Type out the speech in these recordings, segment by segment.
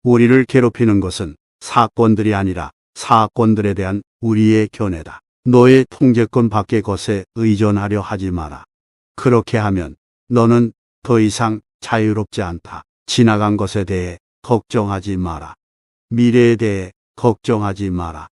우리를 괴롭히는 것은 사건들이 아니라 사건들에 대한 우리의 견해다. 너의 통제권 밖의 것에 의존하려 하지 마라. 그렇게 하면 너는 더 이상 자유롭지 않다. 지나간 것에 대해 걱정하지 마라. 미래에 대해 걱정하지 마라.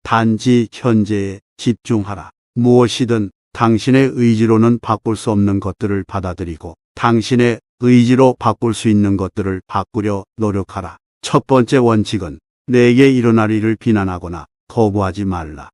단지 현재에 집중하라. 무엇이든 당신의 의지로는 바꿀 수 없는 것들을 받아들이고 당신의 의지로 바꿀 수 있는 것들을 바꾸려 노력하라. 첫 번째 원칙은 내게 일어날 일을 비난하거나 거부하지 말라.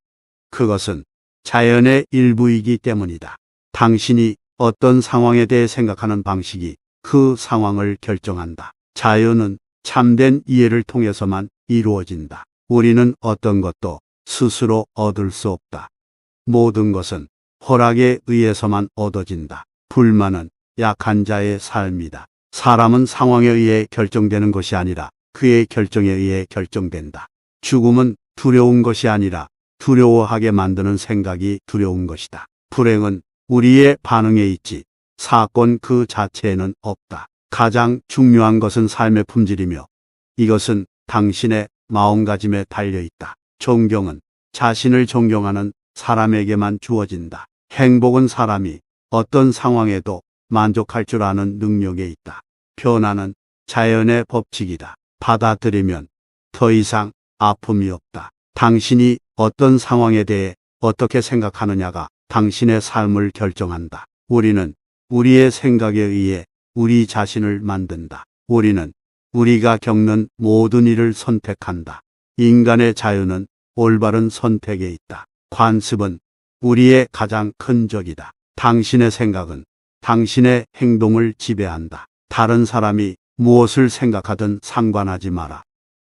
그것은 자연의 일부이기 때문이다. 당신이 어떤 상황에 대해 생각하는 방식이 그 상황을 결정한다. 자유는 참된 이해를 통해서만 이루어진다. 우리는 어떤 것도 스스로 얻을 수 없다. 모든 것은 허락에 의해서만 얻어진다. 불만은 약한 자의 삶이다. 사람은 상황에 의해 결정되는 것이 아니라 그의 결정에 의해 결정된다. 죽음은 두려운 것이 아니라 두려워하게 만드는 생각이 두려운 것이다. 불행은 우리의 반응에 있지 사건 그 자체에는 없다. 가장 중요한 것은 삶의 품질이며 이것은 당신의 마음가짐에 달려있다. 존경은 자신을 존경하는 사람에게만 주어진다. 행복은 사람이 어떤 상황에도 만족할 줄 아는 능력에 있다. 변화는 자연의 법칙이다. 받아들이면 더 이상 아픔이 없다. 당신이 어떤 상황에 대해 어떻게 생각하느냐가 당신의 삶을 결정한다. 우리는 우리의 생각에 의해 우리 자신을 만든다. 우리는 우리가 겪는 모든 일을 선택한다. 인간의 자유는 올바른 선택에 있다. 관습은 우리의 가장 큰 적이다. 당신의 생각은 당신의 행동을 지배한다. 다른 사람이 무엇을 생각하든 상관하지 마라.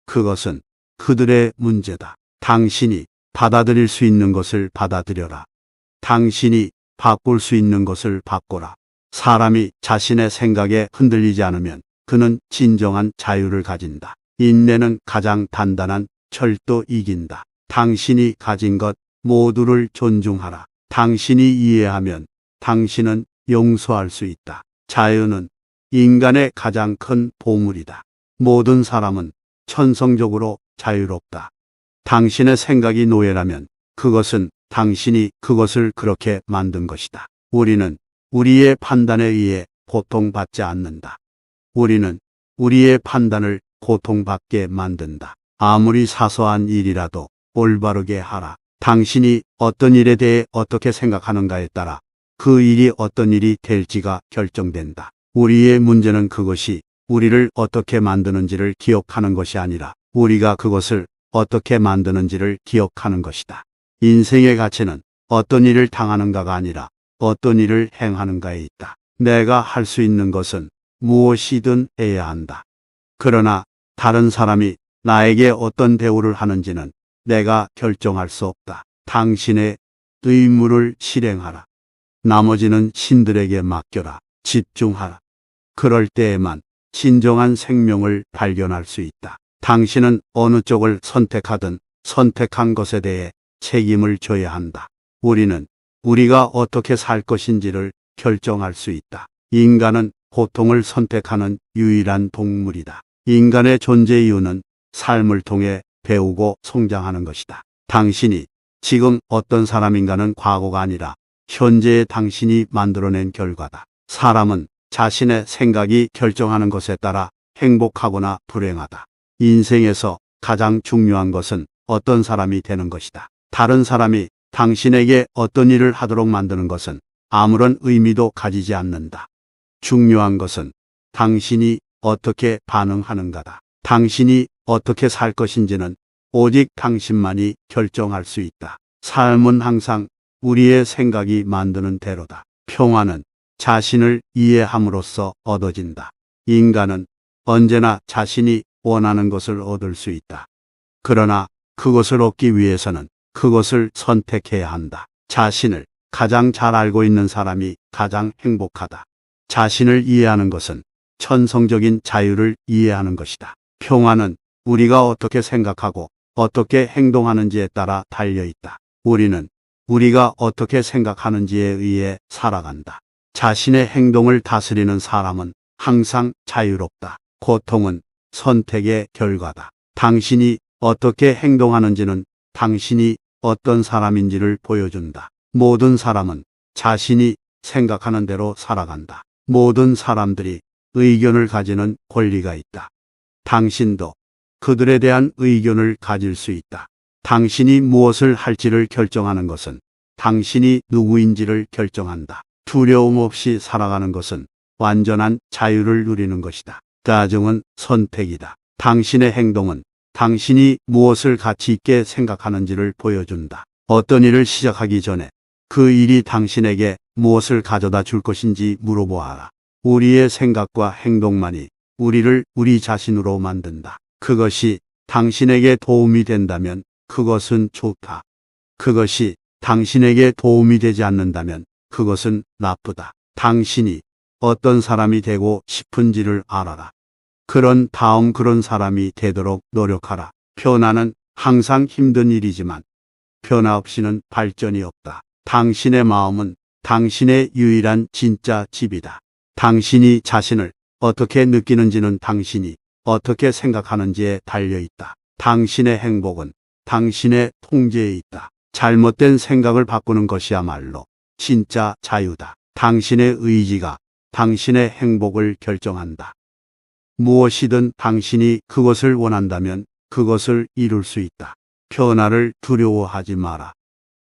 그것은 그들의 문제다. 당신이 받아들일 수 있는 것을 받아들여라. 당신이 바꿀 수 있는 것을 바꿔라. 사람이 자신의 생각에 흔들리지 않으면 그는 진정한 자유를 가진다. 인내는 가장 단단한 철도 이긴다. 당신이 가진 것 모두를 존중하라. 당신이 이해하면 당신은 용서할 수 있다. 자유는 인간의 가장 큰 보물이다. 모든 사람은 천성적으로 자유롭다. 당신의 생각이 노예라면 그것은 당신이 그것을 그렇게 만든 것이다. 우리는 우리의 판단에 의해 고통받지 않는다. 우리는 우리의 판단을 고통받게 만든다. 아무리 사소한 일이라도 올바르게 하라. 당신이 어떤 일에 대해 어떻게 생각하는가에 따라 그 일이 어떤 일이 될지가 결정된다. 우리의 문제는 그것이 우리를 어떻게 만드는지를 기억하는 것이 아니라 우리가 그것을 어떻게 만드는지를 기억하는 것이다. 인생의 가치는 어떤 일을 당하는가가 아니라 어떤 일을 행하는가에 있다. 내가 할 수 있는 것은 무엇이든 해야 한다. 그러나 다른 사람이 나에게 어떤 대우를 하는지는 내가 결정할 수 없다. 당신의 의무를 실행하라. 나머지는 신들에게 맡겨라. 집중하라. 그럴 때에만 진정한 생명을 발견할 수 있다. 당신은 어느 쪽을 선택하든 선택한 것에 대해 책임을 져야 한다. 우리는 우리가 어떻게 살 것인지를 결정할 수 있다. 인간은 고통을 선택하는 유일한 동물이다. 인간의 존재 이유는 삶을 통해 배우고 성장하는 것이다. 당신이 지금 어떤 사람인가는 과거가 아니라 현재의 당신이 만들어낸 결과다. 사람은 자신의 생각이 결정하는 것에 따라 행복하거나 불행하다. 인생에서 가장 중요한 것은 어떤 사람이 되는 것이다. 다른 사람이 당신에게 어떤 일을 하도록 만드는 것은 아무런 의미도 가지지 않는다. 중요한 것은 당신이 어떻게 반응하는가다. 당신이 어떻게 살 것인지는 오직 당신만이 결정할 수 있다. 삶은 항상 우리의 생각이 만드는 대로다. 평화는 자신을 이해함으로써 얻어진다. 인간은 언제나 자신이 원하는 것을 얻을 수 있다. 그러나 그것을 얻기 위해서는 그것을 선택해야 한다. 자신을 가장 잘 알고 있는 사람이 가장 행복하다. 자신을 이해하는 것은 천성적인 자유를 이해하는 것이다. 평화는 우리가 어떻게 생각하고 어떻게 행동하는지에 따라 달려있다. 우리는 우리가 어떻게 생각하는지에 의해 살아간다. 자신의 행동을 다스리는 사람은 항상 자유롭다. 고통은 선택의 결과다. 당신이 어떻게 행동하는지는 당신이 어떤 사람인지를 보여준다. 모든 사람은 자신이 생각하는 대로 살아간다. 모든 사람들이 의견을 가지는 권리가 있다. 당신도 그들에 대한 의견을 가질 수 있다. 당신이 무엇을 할지를 결정하는 것은 당신이 누구인지를 결정한다. 두려움 없이 살아가는 것은 완전한 자유를 누리는 것이다. 가정은 선택이다. 당신의 행동은 당신이 무엇을 가치 있게 생각하는지를 보여준다. 어떤 일을 시작하기 전에 그 일이 당신에게 무엇을 가져다 줄 것인지 물어보아라. 우리의 생각과 행동만이 우리를 우리 자신으로 만든다. 그것이 당신에게 도움이 된다면 그것은 좋다. 그것이 당신에게 도움이 되지 않는다면 그것은 나쁘다. 당신이 어떤 사람이 되고 싶은지를 알아라. 그런 사람이 되도록 노력하라. 변화는 항상 힘든 일이지만 변화 없이는 발전이 없다. 당신의 마음은 당신의 유일한 진짜 집이다. 당신이 자신을 어떻게 느끼는지는 당신이 어떻게 생각하는지에 달려있다. 당신의 행복은 당신의 통제에 있다. 잘못된 생각을 바꾸는 것이야말로 진짜 자유다. 당신의 의지가 당신의 행복을 결정한다. 무엇이든 당신이 그것을 원한다면 그것을 이룰 수 있다. 변화를 두려워하지 마라.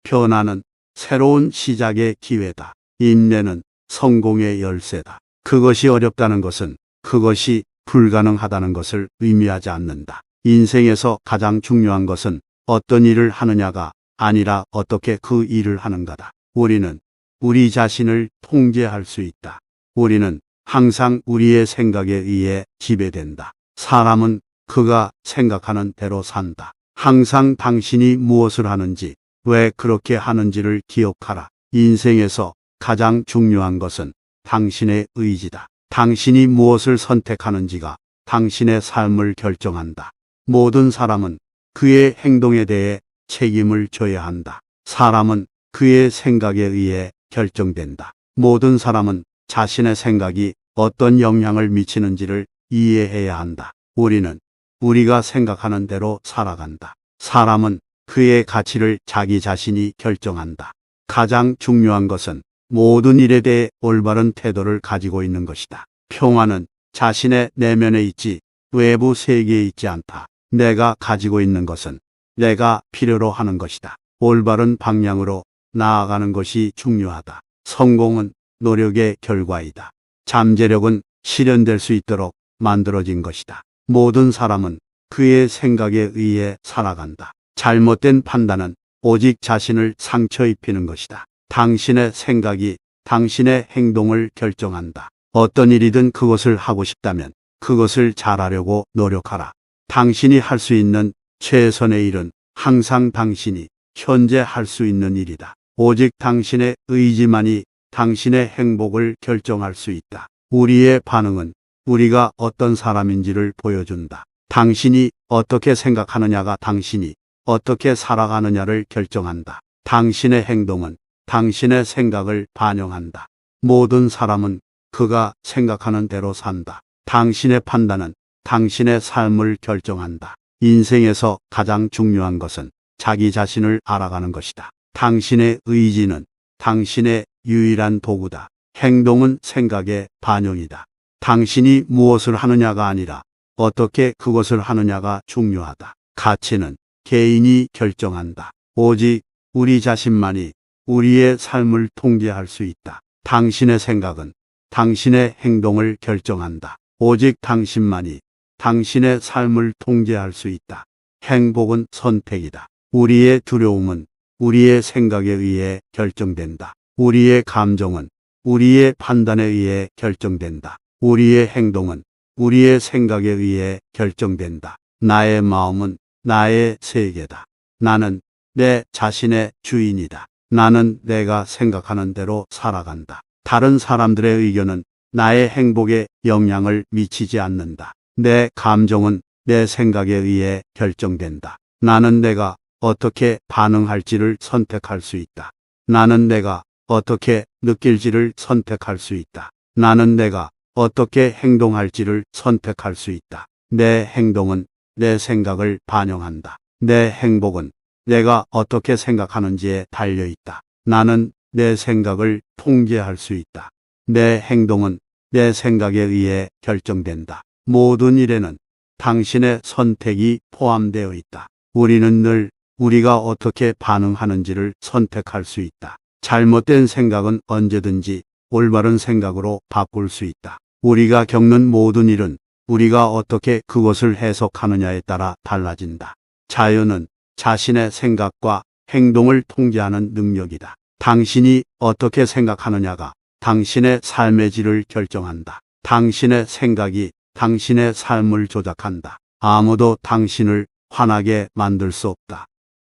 변화는 새로운 시작의 기회다. 인내는 성공의 열쇠다. 그것이 어렵다는 것은 그것이 불가능하다는 것을 의미하지 않는다. 인생에서 가장 중요한 것은 어떤 일을 하느냐가 아니라 어떻게 그 일을 하는가다. 우리는 우리 자신을 통제할 수 있다. 우리는 항상 우리의 생각에 의해 지배된다. 사람은 그가 생각하는 대로 산다. 항상 당신이 무엇을 하는지, 왜 그렇게 하는지를 기억하라. 인생에서 가장 중요한 것은 당신의 의지다. 당신이 무엇을 선택하는지가 당신의 삶을 결정한다. 모든 사람은 그의 행동에 대해 책임을 져야 한다. 사람은 그의 생각에 의해 결정된다. 모든 사람은 자신의 생각이 어떤 영향을 미치는지를 이해해야 한다. 우리는 우리가 생각하는 대로 살아간다. 사람은 그의 가치를 자기 자신이 결정한다. 가장 중요한 것은 모든 일에 대해 올바른 태도를 가지고 있는 것이다. 평화는 자신의 내면에 있지 외부 세계에 있지 않다. 내가 가지고 있는 것은 내가 필요로 하는 것이다. 올바른 방향으로 나아가는 것이 중요하다. 성공은 노력의 결과이다. 잠재력은 실현될 수 있도록 만들어진 것이다. 모든 사람은 그의 생각에 의해 살아간다. 잘못된 판단은 오직 자신을 상처 입히는 것이다. 당신의 생각이 당신의 행동을 결정한다. 어떤 일이든 그것을 하고 싶다면 그것을 잘하려고 노력하라. 당신이 할 수 있는 최선의 일은 항상 당신이 현재 할 수 있는 일이다. 오직 당신의 의지만이 당신의 행복을 결정할 수 있다. 우리의 반응은 우리가 어떤 사람인지를 보여준다. 당신이 어떻게 생각하느냐가 당신이 어떻게 살아가느냐를 결정한다. 당신의 행동은 당신의 생각을 반영한다. 모든 사람은 그가 생각하는 대로 산다. 당신의 판단은 당신의 삶을 결정한다. 인생에서 가장 중요한 것은 자기 자신을 알아가는 것이다. 당신의 의지는 당신의 유일한 도구다. 행동은 생각의 반영이다. 당신이 무엇을 하느냐가 아니라 어떻게 그것을 하느냐가 중요하다. 가치는 개인이 결정한다. 오직 우리 자신만이 우리의 삶을 통제할 수 있다. 당신의 생각은 당신의 행동을 결정한다. 오직 당신만이 당신의 삶을 통제할 수 있다. 행복은 선택이다. 우리의 두려움은 우리의 생각에 의해 결정된다. 우리의 감정은 우리의 판단에 의해 결정된다. 우리의 행동은 우리의 생각에 의해 결정된다. 나의 마음은 나의 세계다. 나는 내 자신의 주인이다. 나는 내가 생각하는 대로 살아간다. 다른 사람들의 의견은 나의 행복에 영향을 미치지 않는다. 내 감정은 내 생각에 의해 결정된다. 나는 내가 어떻게 반응할지를 선택할 수 있다. 나는 내가 어떻게 느낄지를 선택할 수 있다. 나는 내가 어떻게 행동할지를 선택할 수 있다. 내 행동은 내 생각을 반영한다. 내 행복은 내가 어떻게 생각하는지에 달려 있다. 나는 내 생각을 통제할 수 있다. 내 행동은 내 생각에 의해 결정된다. 모든 일에는 당신의 선택이 포함되어 있다. 우리는 늘 우리가 어떻게 반응하는지를 선택할 수 있다. 잘못된 생각은 언제든지 올바른 생각으로 바꿀 수 있다. 우리가 겪는 모든 일은 우리가 어떻게 그것을 해석하느냐에 따라 달라진다. 자유는 자신의 생각과 행동을 통제하는 능력이다. 당신이 어떻게 생각하느냐가 당신의 삶의 질을 결정한다. 당신의 생각이 당신의 삶을 조작한다. 아무도 당신을 화나게 만들 수 없다.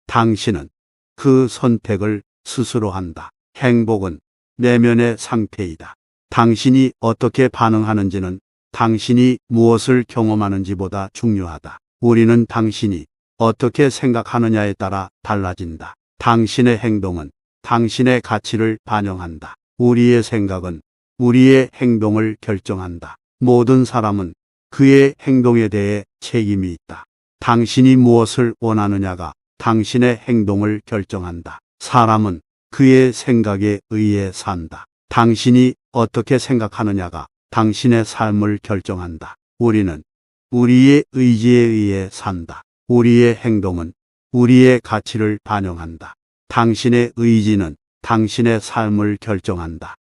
당신은 그 선택을 스스로 한다. 행복은 내면의 상태이다. 당신이 어떻게 반응하는지는 당신이 무엇을 경험하는지보다 중요하다. 우리는 당신이 어떻게 생각하느냐에 따라 달라진다. 당신의 행동은 당신의 가치를 반영한다. 우리의 생각은 우리의 행동을 결정한다. 모든 사람은 그의 행동에 대해 책임이 있다. 당신이 무엇을 원하느냐가 당신의 행동을 결정한다. 사람은 그의 생각에 의해 산다. 당신이 어떻게 생각하느냐가 당신의 삶을 결정한다. 우리는 우리의 의지에 의해 산다. 우리의 행동은 우리의 가치를 반영한다. 당신의 의지는 당신의 삶을 결정한다.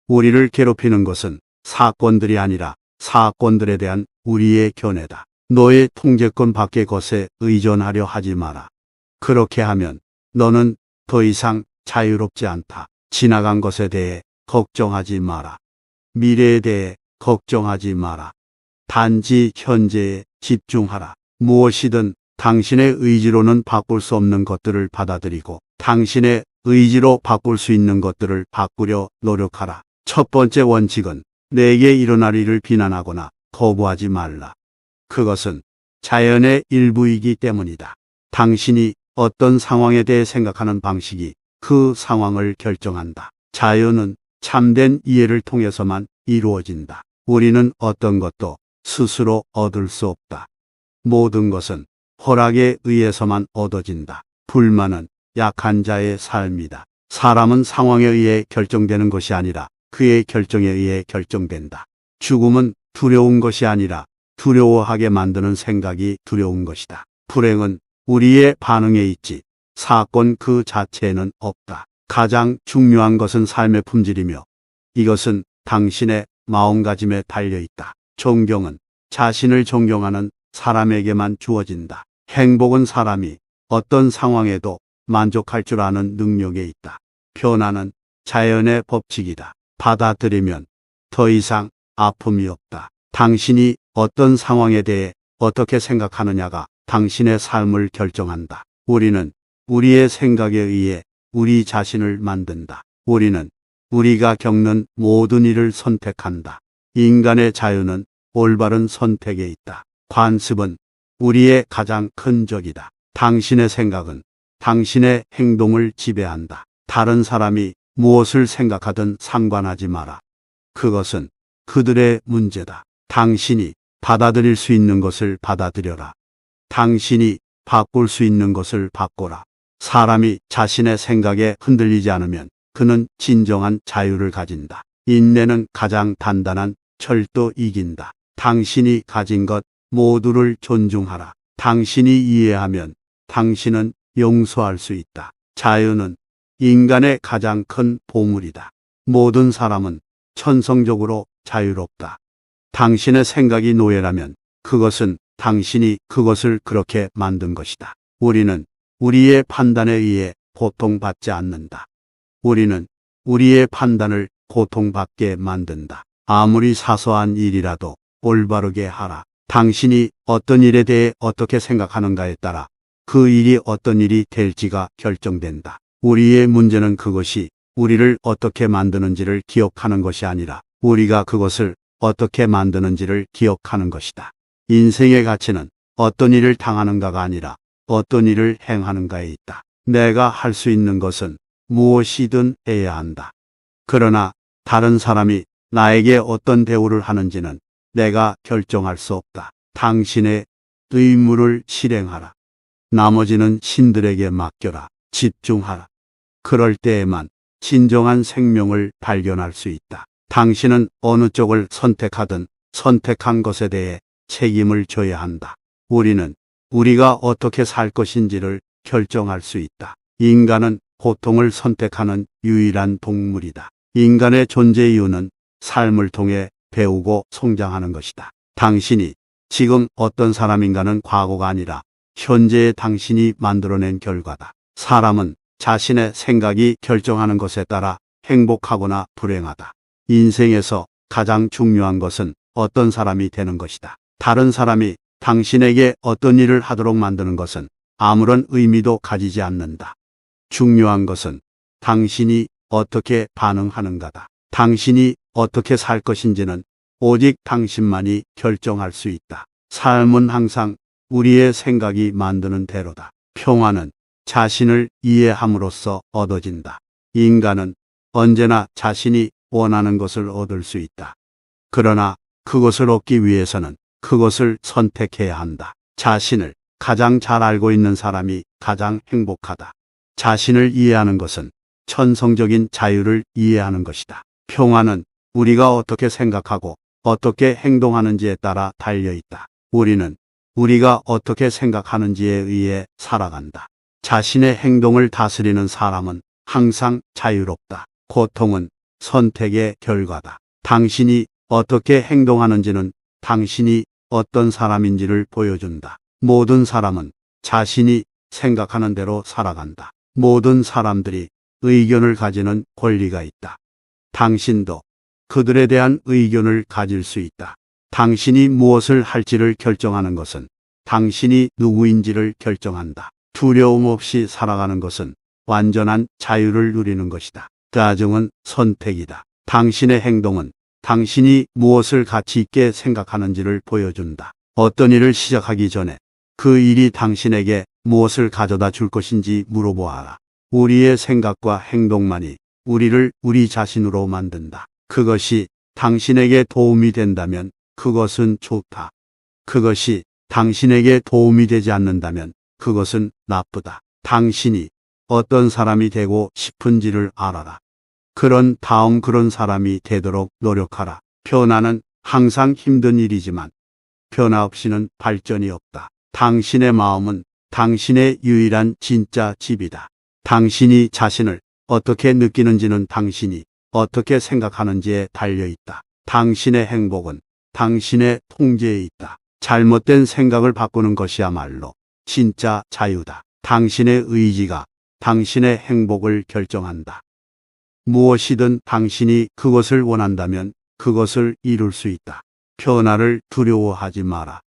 우리를 괴롭히는 것은 사건들이 아니라 사건들에 대한 우리의 견해다. 너의 통제권 밖의 것에 의존하려 하지 마라. 그렇게 하면 너는 더 이상 자유롭지 않다. 지나간 것에 대해 걱정하지 마라. 미래에 대해 걱정하지 마라. 단지 현재에 집중하라. 무엇이든 당신의 의지로는 바꿀 수 없는 것들을 받아들이고 당신의 의지로 바꿀 수 있는 것들을 바꾸려 노력하라. 첫 번째 원칙은 내게 일어날 일을 비난하거나 거부하지 말라. 그것은 자연의 일부이기 때문이다. 당신이 어떤 상황에 대해 생각하는 방식이 그 상황을 결정한다. 자유는 참된 이해를 통해서만 이루어진다. 우리는 어떤 것도 스스로 얻을 수 없다. 모든 것은 허락에 의해서만 얻어진다. 불만은 약한 자의 삶이다. 사람은 상황에 의해 결정되는 것이 아니라 그의 결정에 의해 결정된다. 죽음은 두려운 것이 아니라 두려워하게 만드는 생각이 두려운 것이다. 불행은 우리의 반응에 있지 사건 그 자체에는 없다. 가장 중요한 것은 삶의 품질이며 이것은 당신의 마음가짐에 달려있다. 존경은 자신을 존경하는 사람에게만 주어진다. 행복은 사람이 어떤 상황에도 만족할 줄 아는 능력에 있다. 변화는 자연의 법칙이다. 받아들이면 더 이상 아픔이 없다. 당신이 어떤 상황에 대해 어떻게 생각하느냐가 당신의 삶을 결정한다. 우리는 우리의 생각에 의해 우리 자신을 만든다. 우리는 우리가 겪는 모든 일을 선택한다. 인간의 자유는 올바른 선택에 있다. 관습은 우리의 가장 큰 적이다. 당신의 생각은 당신의 행동을 지배한다. 다른 사람이 무엇을 생각하든 상관하지 마라. 그것은 그들의 문제다. 당신이 받아들일 수 있는 것을 받아들여라. 당신이 바꿀 수 있는 것을 바꿔라. 사람이 자신의 생각에 흔들리지 않으면 그는 진정한 자유를 가진다. 인내는 가장 단단한 철도 이긴다. 당신이 가진 것 모두를 존중하라. 당신이 이해하면 당신은 용서할 수 있다. 자유는 인간의 가장 큰 보물이다. 모든 사람은 천성적으로 자유롭다. 당신의 생각이 노예라면 그것은 당신이 그것을 그렇게 만든 것이다. 우리는 우리의 판단에 의해 고통받지 않는다. 우리는 우리의 판단을 고통받게 만든다. 아무리 사소한 일이라도 올바르게 하라. 당신이 어떤 일에 대해 어떻게 생각하는가에 따라 그 일이 어떤 일이 될지가 결정된다. 우리의 문제는 그것이 우리를 어떻게 만드는지를 기억하는 것이 아니라 우리가 그것을 어떻게 만드는지를 기억하는 것이다. 인생의 가치는 어떤 일을 당하는가가 아니라 어떤 일을 행하는가에 있다. 내가 할 수 있는 것은 무엇이든 해야 한다. 그러나 다른 사람이 나에게 어떤 대우를 하는지는 내가 결정할 수 없다. 당신의 의무를 실행하라. 나머지는 신들에게 맡겨라. 집중하라. 그럴 때에만 진정한 생명을 발견할 수 있다. 당신은 어느 쪽을 선택하든 선택한 것에 대해 책임을 져야 한다. 우리는 우리가 어떻게 살 것인지를 결정할 수 있다. 인간은 고통을 선택하는 유일한 동물이다. 인간의 존재 이유는 삶을 통해 배우고 성장하는 것이다. 당신이 지금 어떤 사람인가는 과거가 아니라 현재의 당신이 만들어낸 결과다. 사람은 자신의 생각이 결정하는 것에 따라 행복하거나 불행하다. 인생에서 가장 중요한 것은 어떤 사람이 되는 것이다. 다른 사람이 당신에게 어떤 일을 하도록 만드는 것은 아무런 의미도 가지지 않는다. 중요한 것은 당신이 어떻게 반응하는가다. 당신이 어떻게 살 것인지는 오직 당신만이 결정할 수 있다. 삶은 항상 우리의 생각이 만드는 대로다. 평화는 자신을 이해함으로써 얻어진다. 인간은 언제나 자신이 원하는 것을 얻을 수 있다. 그러나 그것을 얻기 위해서는 그것을 선택해야 한다. 자신을 가장 잘 알고 있는 사람이 가장 행복하다. 자신을 이해하는 것은 천성적인 자유를 이해하는 것이다. 평화는 우리가 어떻게 생각하고 어떻게 행동하는지에 따라 달려있다. 우리는 우리가 어떻게 생각하는지에 의해 살아간다. 자신의 행동을 다스리는 사람은 항상 자유롭다. 고통은 선택의 결과다. 당신이 어떻게 행동하는지는 당신이 어떤 사람인지를 보여준다. 모든 사람은 자신이 생각하는 대로 살아간다. 모든 사람들이 의견을 가지는 권리가 있다. 당신도 그들에 대한 의견을 가질 수 있다. 당신이 무엇을 할지를 결정하는 것은 당신이 누구인지를 결정한다. 두려움 없이 살아가는 것은 완전한 자유를 누리는 것이다. 가정은 선택이다. 당신의 행동은 당신이 무엇을 가치 있게 생각하는지를 보여준다. 어떤 일을 시작하기 전에 그 일이 당신에게 무엇을 가져다 줄 것인지 물어보아라. 우리의 생각과 행동만이 우리를 우리 자신으로 만든다. 그것이 당신에게 도움이 된다면 그것은 좋다. 그것이 당신에게 도움이 되지 않는다면 그것은 나쁘다. 당신이 어떤 사람이 되고 싶은지를 알아라. 그런 사람이 되도록 노력하라. 변화는 항상 힘든 일이지만 변화 없이는 발전이 없다. 당신의 마음은 당신의 유일한 진짜 집이다. 당신이 자신을 어떻게 느끼는지는 당신이 어떻게 생각하는지에 달려있다. 당신의 행복은 당신의 통제에 있다. 잘못된 생각을 바꾸는 것이야말로 진짜 자유다. 당신의 의지가 당신의 행복을 결정한다. 무엇이든 당신이 그것을 원한다면 그것을 이룰 수 있다. 변화를 두려워하지 마라.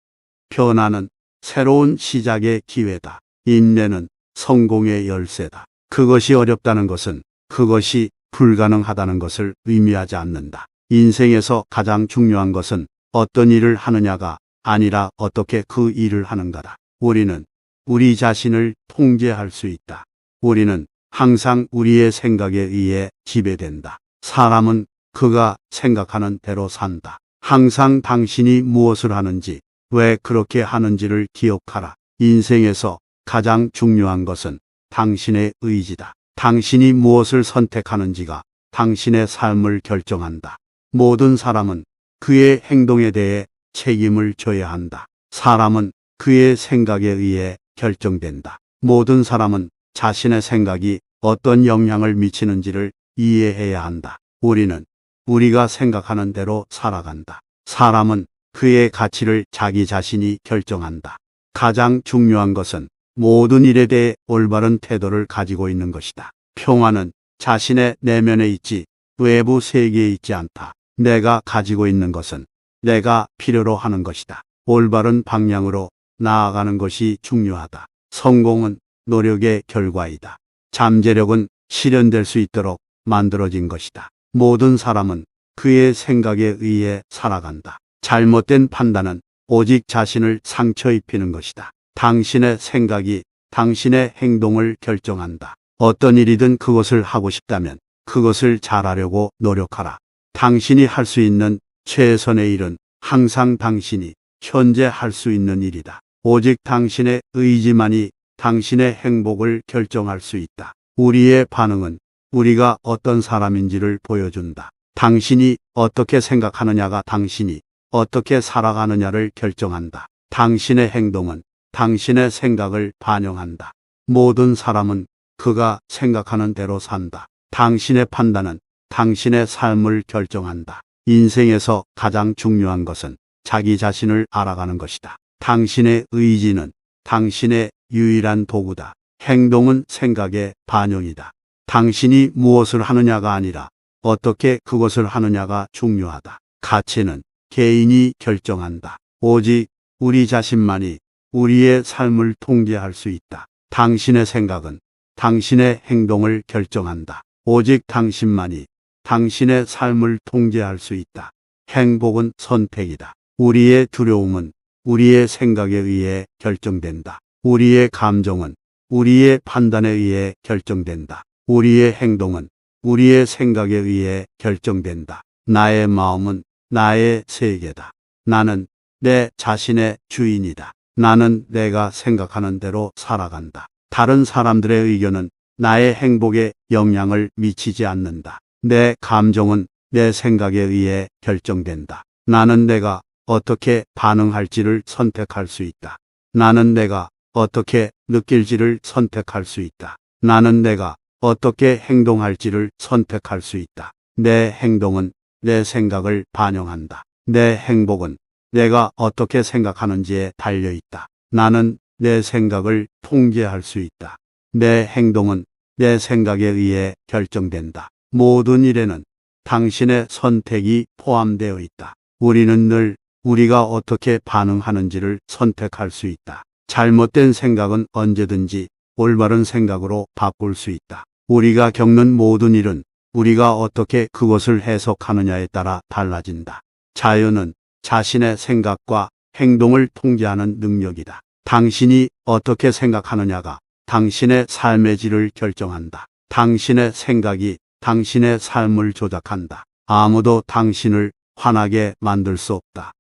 변화는 새로운 시작의 기회다. 인내는 성공의 열쇠다. 그것이 어렵다는 것은 그것이 불가능하다는 것을 의미하지 않는다. 인생에서 가장 중요한 것은 어떤 일을 하느냐가 아니라 어떻게 그 일을 하는가다. 우리는 우리 자신을 통제할 수 있다. 우리는 항상 우리의 생각에 의해 지배된다. 사람은 그가 생각하는 대로 산다. 항상 당신이 무엇을 하는지, 왜 그렇게 하는지를 기억하라. 인생에서 가장 중요한 것은 당신의 의지다. 당신이 무엇을 선택하는지가 당신의 삶을 결정한다. 모든 사람은 그의 행동에 대해 책임을 져야 한다. 사람은 그의 생각에 의해 결정된다. 모든 사람은 자신의 생각이 어떤 영향을 미치는지를 이해해야 한다. 우리는 우리가 생각하는 대로 살아간다. 사람은 그의 가치를 자기 자신이 결정한다. 가장 중요한 것은 모든 일에 대해 올바른 태도를 가지고 있는 것이다. 평화는 자신의 내면에 있지 외부 세계에 있지 않다. 내가 가지고 있는 것은 내가 필요로 하는 것이다. 올바른 방향으로 나아가는 것이 중요하다. 성공은 노력의 결과이다. 잠재력은 실현될 수 있도록 만들어진 것이다. 모든 사람은 그의 생각에 의해 살아간다. 잘못된 판단은 오직 자신을 상처 입히는 것이다. 당신의 생각이 당신의 행동을 결정한다. 어떤 일이든 그것을 하고 싶다면 그것을 잘하려고 노력하라. 당신이 할 수 있는 최선의 일은 항상 당신이 현재 할 수 있는 일이다. 오직 당신의 의지만이 당신의 행복을 결정할 수 있다. 우리의 반응은 우리가 어떤 사람인지를 보여준다. 당신이 어떻게 생각하느냐가 당신이 어떻게 살아가느냐를 결정한다. 당신의 행동은 당신의 생각을 반영한다. 모든 사람은 그가 생각하는 대로 산다. 당신의 판단은 당신의 삶을 결정한다. 인생에서 가장 중요한 것은 자기 자신을 알아가는 것이다. 당신의 의지는 당신의 유일한 도구다. 행동은 생각의 반영이다. 당신이 무엇을 하느냐가 아니라 어떻게 그것을 하느냐가 중요하다. 가치는 개인이 결정한다. 오직 우리 자신만이 우리의 삶을 통제할 수 있다. 당신의 생각은 당신의 행동을 결정한다. 오직 당신만이 당신의 삶을 통제할 수 있다. 행복은 선택이다. 우리의 두려움은 우리의 생각에 의해 결정된다. 우리의 감정은 우리의 판단에 의해 결정된다. 우리의 행동은 우리의 생각에 의해 결정된다. 나의 마음은 나의 세계다. 나는 내 자신의 주인이다. 나는 내가 생각하는 대로 살아간다. 다른 사람들의 의견은 나의 행복에 영향을 미치지 않는다. 내 감정은 내 생각에 의해 결정된다. 나는 내가 어떻게 반응할지를 선택할 수 있다. 나는 내가 어떻게 느낄지를 선택할 수 있다. 나는 내가 어떻게 행동할지를 선택할 수 있다. 내 행동은 내 생각을 반영한다. 내 행복은 내가 어떻게 생각하는지에 달려 있다. 나는 내 생각을 통제할 수 있다. 내 행동은 내 생각에 의해 결정된다. 모든 일에는 당신의 선택이 포함되어 있다. 우리는 늘 우리가 어떻게 반응하는지를 선택할 수 있다. 잘못된 생각은 언제든지 올바른 생각으로 바꿀 수 있다. 우리가 겪는 모든 일은 우리가 어떻게 그것을 해석하느냐에 따라 달라진다. 자유는 자신의 생각과 행동을 통제하는 능력이다. 당신이 어떻게 생각하느냐가 당신의 삶의 질을 결정한다. 당신의 생각이 당신의 삶을 조작한다. 아무도 당신을 화나게 만들 수 없다.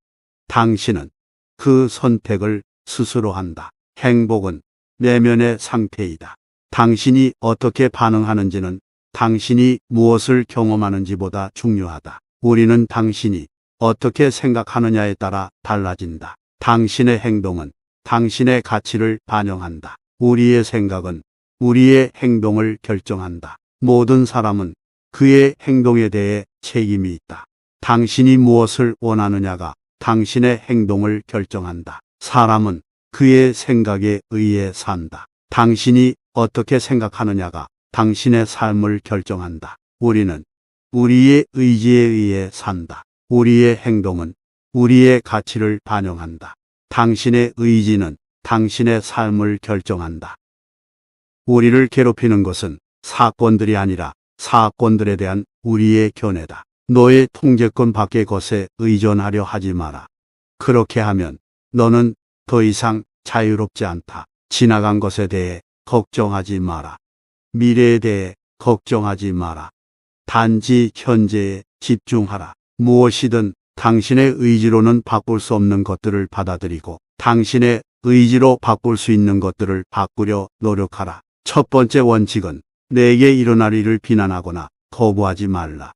당신은 그 선택을 스스로 한다. 행복은 내면의 상태이다. 당신이 어떻게 반응하는지는 당신이 무엇을 경험하는지보다 중요하다. 우리는 당신이 어떻게 생각하느냐에 따라 달라진다. 당신의 행동은 당신의 가치를 반영한다. 우리의 생각은 우리의 행동을 결정한다. 모든 사람은 그의 행동에 대해 책임이 있다. 당신이 무엇을 원하느냐가 당신의 행동을 결정한다. 사람은 그의 생각에 의해 산다. 당신이 어떻게 생각하느냐가 당신의 삶을 결정한다. 우리는 우리의 의지에 의해 산다. 우리의 행동은 우리의 가치를 반영한다. 당신의 의지는 당신의 삶을 결정한다. 우리를 괴롭히는 것은 사건들이 아니라 사건들에 대한 우리의 견해다. 너의 통제권 밖의 것에 의존하려 하지 마라. 그렇게 하면 너는 더 이상 자유롭지 않다. 지나간 것에 대해 걱정하지 마라. 미래에 대해 걱정하지 마라. 단지 현재에 집중하라. 무엇이든 당신의 의지로는 바꿀 수 없는 것들을 받아들이고 당신의 의지로 바꿀 수 있는 것들을 바꾸려 노력하라. 첫 번째 원칙은 내게 일어날 일을 비난하거나 거부하지 말라.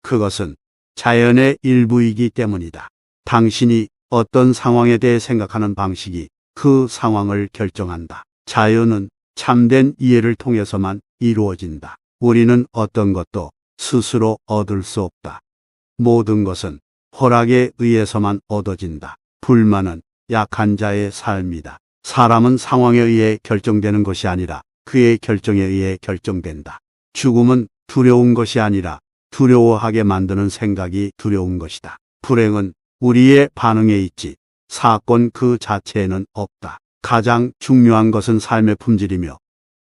그것은 자연의 일부이기 때문이다. 당신이 어떤 상황에 대해 생각하는 방식이 그 상황을 결정한다. 자유는 참된 이해를 통해서만 이루어진다. 우리는 어떤 것도 스스로 얻을 수 없다. 모든 것은 허락에 의해서만 얻어진다. 불만은 약한 자의 삶이다. 사람은 상황에 의해 결정되는 것이 아니라 그의 결정에 의해 결정된다. 죽음은 두려운 것이 아니라 두려워하게 만드는 생각이 두려운 것이다. 불행은 우리의 반응에 있지 사건 그 자체에는 없다. 가장 중요한 것은 삶의 품질이며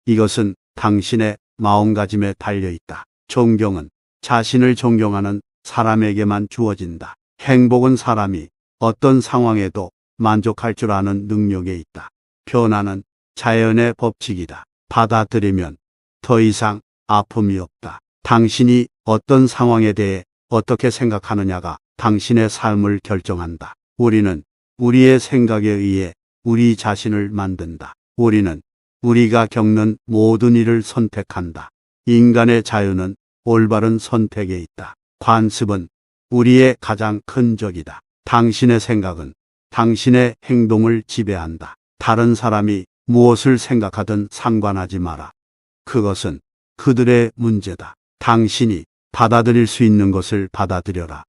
이것은 당신의 마음가짐에 달려있다. 존경은 자신을 존경하는 사람에게만 주어진다. 행복은 사람이 어떤 상황에도 만족할 줄 아는 능력에 있다. 변화는 자연의 법칙이다. 받아들이면 더 이상 아픔이 없다. 당신이 어떤 상황에 대해 어떻게 생각하느냐가 당신의 삶을 결정한다. 우리는 우리의 생각에 의해 우리 자신을 만든다. 우리는 우리가 겪는 모든 일을 선택한다. 인간의 자유는 올바른 선택에 있다. 관습은 우리의 가장 큰 적이다. 당신의 생각은 당신의 행동을 지배한다. 다른 사람이 무엇을 생각하든 상관하지 마라. 그것은 그들의 문제다. 당신이 받아들일 수 있는 것을 받아들여라.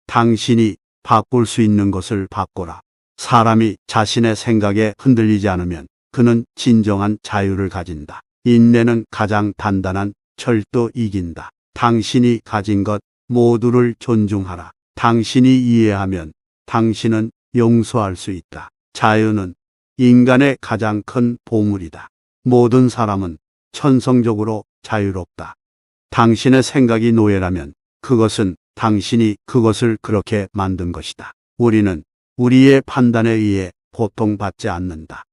당신이 바꿀 수 있는 것을 바꿔라. 사람이 자신의 생각에 흔들리지 않으면 그는 진정한 자유를 가진다. 인내는 가장 단단한 철도 이긴다. 당신이 가진 것 모두를 존중하라. 당신이 이해하면 당신은 용서할 수 있다. 자유는 인간의 가장 큰 보물이다. 모든 사람은 천성적으로 자유롭다. 당신의 생각이 노예라면 그것은 당신이 그것을 그렇게 만든 것이다. 우리는 우리의 판단에 의해 고통받지 않는다.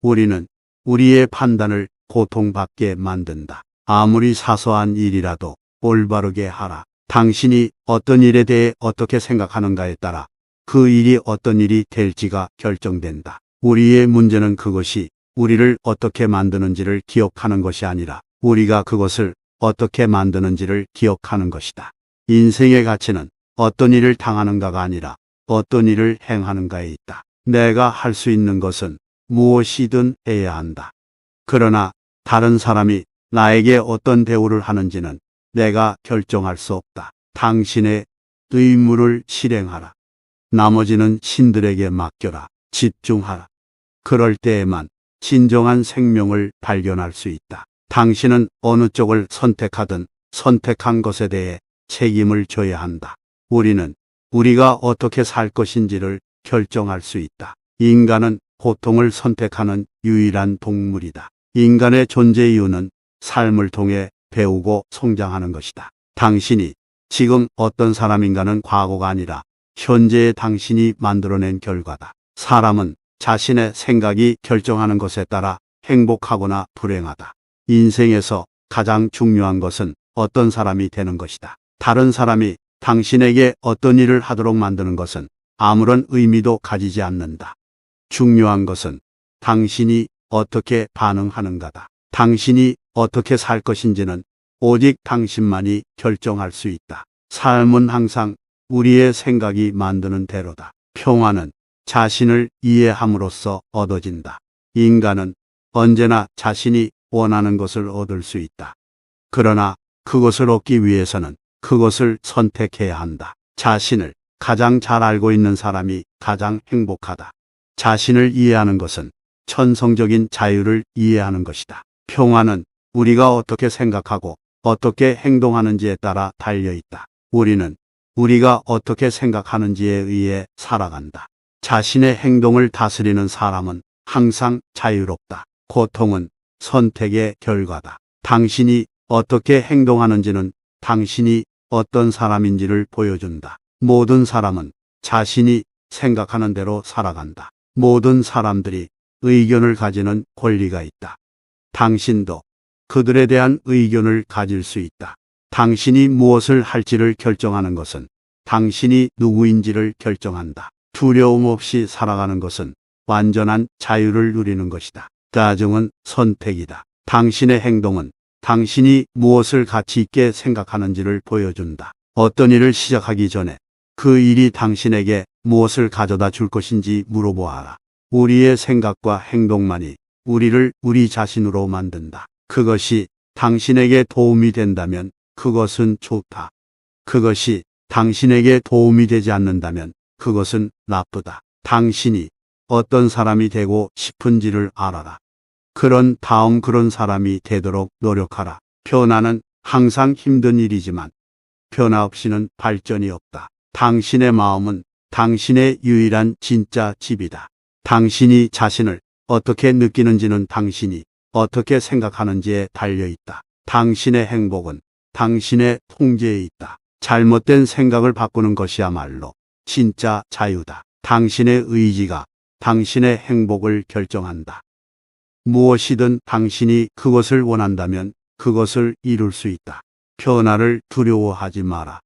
우리는 우리의 판단을 고통받게 만든다. 아무리 사소한 일이라도 올바르게 하라. 당신이 어떤 일에 대해 어떻게 생각하는가에 따라 그 일이 어떤 일이 될지가 결정된다. 우리의 문제는 그것이 우리를 어떻게 만드는지를 기억하는 것이 아니라 우리가 그것을 어떻게 만드는지를 기억하는 것이다. 인생의 가치는 어떤 일을 당하는가가 아니라 어떤 일을 행하는가에 있다. 내가 할 수 있는 것은 무엇이든 해야 한다. 그러나 다른 사람이 나에게 어떤 대우를 하는지는 내가 결정할 수 없다. 당신의 의무를 실행하라. 나머지는 신들에게 맡겨라. 집중하라. 그럴 때에만 진정한 생명을 발견할 수 있다. 당신은 어느 쪽을 선택하든 선택한 것에 대해 책임을 져야 한다. 우리는 우리가 어떻게 살 것인지를 결정할 수 있다. 인간은 고통을 선택하는 유일한 동물이다. 인간의 존재 이유는 삶을 통해 배우고 성장하는 것이다. 당신이 지금 어떤 사람인가는 과거가 아니라 현재의 당신이 만들어낸 결과다. 사람은 자신의 생각이 결정하는 것에 따라 행복하거나 불행하다. 인생에서 가장 중요한 것은 어떤 사람이 되는 것이다. 다른 사람이 당신에게 어떤 일을 하도록 만드는 것은 아무런 의미도 가지지 않는다. 중요한 것은 당신이 어떻게 반응하는가다. 당신이 어떻게 살 것인지는 오직 당신만이 결정할 수 있다. 삶은 항상 우리의 생각이 만드는 대로다. 평화는 자신을 이해함으로써 얻어진다. 인간은 언제나 자신이 원하는 것을 얻을 수 있다. 그러나 그것을 얻기 위해서는 그것을 선택해야 한다. 자신을 가장 잘 알고 있는 사람이 가장 행복하다. 자신을 이해하는 것은 천성적인 자유를 이해하는 것이다. 평화는 우리가 어떻게 생각하고 어떻게 행동하는지에 따라 달려있다. 우리는 우리가 어떻게 생각하는지에 의해 살아간다. 자신의 행동을 다스리는 사람은 항상 자유롭다. 고통은 선택의 결과다. 당신이 어떻게 행동하는지는 당신이 어떤 사람인지를 보여준다. 모든 사람은 자신이 생각하는 대로 살아간다. 모든 사람들이 의견을 가지는 권리가 있다. 당신도 그들에 대한 의견을 가질 수 있다. 당신이 무엇을 할지를 결정하는 것은 당신이 누구인지를 결정한다. 두려움 없이 살아가는 것은 완전한 자유를 누리는 것이다. 가정은 선택이다. 당신의 행동은 당신이 무엇을 가치 있게 생각하는지를 보여준다. 어떤 일을 시작하기 전에 그 일이 당신에게 무엇을 가져다 줄 것인지 물어보아라. 우리의 생각과 행동만이 우리를 우리 자신으로 만든다. 그것이 당신에게 도움이 된다면 그것은 좋다. 그것이 당신에게 도움이 되지 않는다면 그것은 나쁘다. 당신이 어떤 사람이 되고 싶은지를 알아라. 그런 다음 그런 사람이 되도록 노력하라. 변화는 항상 힘든 일이지만 변화 없이는 발전이 없다. 당신의 마음은 당신의 유일한 진짜 집이다. 당신이 자신을 어떻게 느끼는지는 당신이 어떻게 생각하는지에 달려있다. 당신의 행복은 당신의 통제에 있다. 잘못된 생각을 바꾸는 것이야말로 진짜 자유다. 당신의 의지가 당신의 행복을 결정한다. 무엇이든 당신이 그것을 원한다면 그것을 이룰 수 있다. 변화를 두려워하지 마라.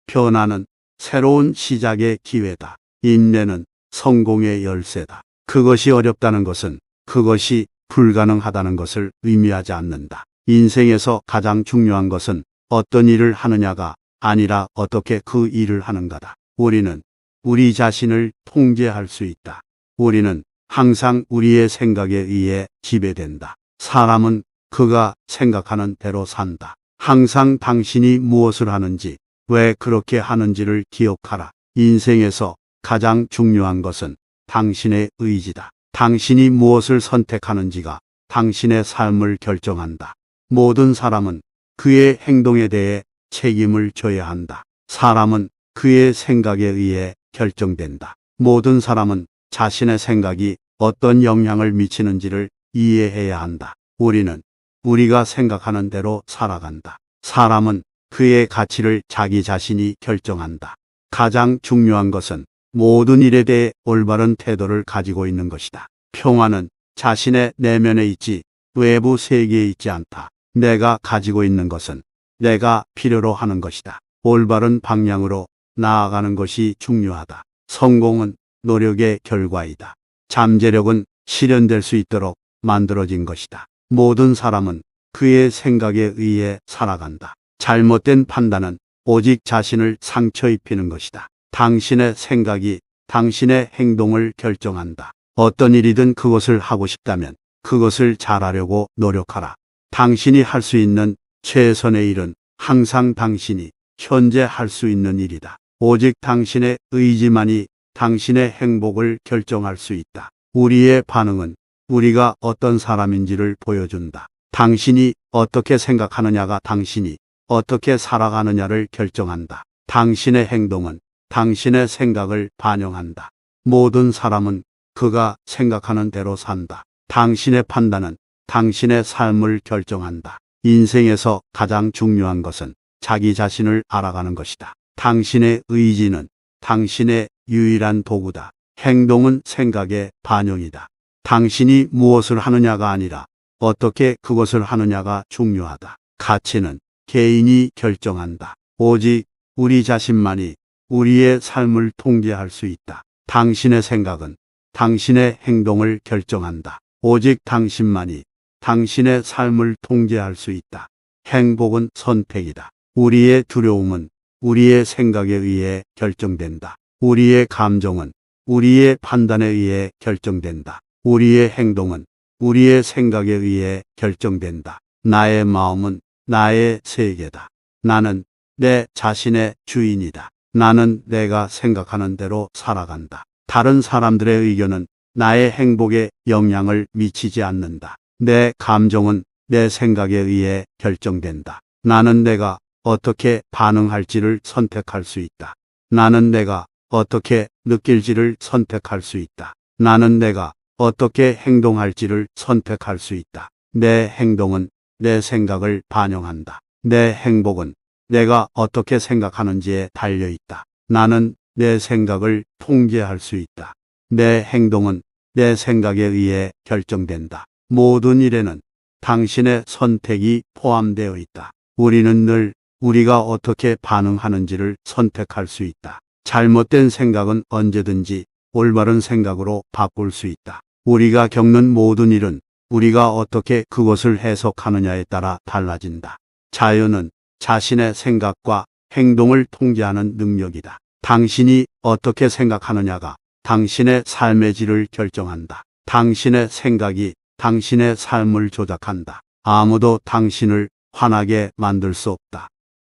변화는 새로운 시작의 기회다. 인내는 성공의 열쇠다. 그것이 어렵다는 것은 그것이 불가능하다는 것을 의미하지 않는다. 인생에서 가장 중요한 것은 어떤 일을 하느냐가 아니라 어떻게 그 일을 하는가다. 우리는 우리 자신을 통제할 수 있다. 우리는 항상 우리의 생각에 의해 지배된다. 사람은 그가 생각하는 대로 산다. 항상 당신이 무엇을 하는지, 왜 그렇게 하는지를 기억하라. 인생에서 가장 중요한 것은 당신의 의지다. 당신이 무엇을 선택하는지가 당신의 삶을 결정한다. 모든 사람은 그의 행동에 대해 책임을 져야 한다. 사람은 그의 생각에 의해 결정된다. 모든 사람은 자신의 생각이 어떤 영향을 미치는지를 이해해야 한다. 우리는 우리가 생각하는 대로 살아간다. 사람은 그의 가치를 자기 자신이 결정한다. 가장 중요한 것은 모든 일에 대해 올바른 태도를 가지고 있는 것이다. 평화는 자신의 내면에 있지 외부 세계에 있지 않다. 내가 가지고 있는 것은 내가 필요로 하는 것이다. 올바른 방향으로 나아가는 것이 중요하다. 성공은 노력의 결과이다. 잠재력은 실현될 수 있도록 만들어진 것이다. 모든 사람은 그의 생각에 의해 살아간다. 잘못된 판단은 오직 자신을 상처 입히는 것이다. 당신의 생각이 당신의 행동을 결정한다. 어떤 일이든 그것을 하고 싶다면 그것을 잘하려고 노력하라. 당신이 할 수 있는 최선의 일은 항상 당신이 현재 할 수 있는 일이다. 오직 당신의 의지만이 당신의 행복을 결정할 수 있다. 우리의 반응은 우리가 어떤 사람인지를 보여준다. 당신이 어떻게 생각하느냐가 당신이 어떻게 살아가느냐를 결정한다. 당신의 행동은 당신의 생각을 반영한다. 모든 사람은 그가 생각하는 대로 산다. 당신의 판단은 당신의 삶을 결정한다. 인생에서 가장 중요한 것은 자기 자신을 알아가는 것이다. 당신의 의지는 당신의 유일한 도구다. 행동은 생각의 반영이다. 당신이 무엇을 하느냐가 아니라 어떻게 그것을 하느냐가 중요하다. 가치는 개인이 결정한다. 오직 우리 자신만이 우리의 삶을 통제할 수 있다. 당신의 생각은 당신의 행동을 결정한다. 오직 당신만이 당신의 삶을 통제할 수 있다. 행복은 선택이다. 우리의 두려움은 우리의 생각에 의해 결정된다. 우리의 감정은 우리의 판단에 의해 결정된다. 우리의 행동은 우리의 생각에 의해 결정된다. 나의 마음은 나의 세계다. 나는 내 자신의 주인이다. 나는 내가 생각하는 대로 살아간다. 다른 사람들의 의견은 나의 행복에 영향을 미치지 않는다. 내 감정은 내 생각에 의해 결정된다. 나는 내가 어떻게 반응할지를 선택할 수 있다. 나는 내가 어떻게 느낄지를 선택할 수 있다. 나는 내가 어떻게 행동할지를 선택할 수 있다. 내 행동은 내 생각을 반영한다. 내 행복은 내가 어떻게 생각하는지에 달려 있다. 나는 내 생각을 통제할 수 있다. 내 행동은 내 생각에 의해 결정된다. 모든 일에는 당신의 선택이 포함되어 있다. 우리는 늘 우리가 어떻게 반응하는지를 선택할 수 있다. 잘못된 생각은 언제든지 올바른 생각으로 바꿀 수 있다. 우리가 겪는 모든 일은 우리가 어떻게 그것을 해석하느냐에 따라 달라진다. 자유는 자신의 생각과 행동을 통제하는 능력이다. 당신이 어떻게 생각하느냐가 당신의 삶의 질을 결정한다. 당신의 생각이 당신의 삶을 조작한다. 아무도 당신을 화나게 만들 수 없다.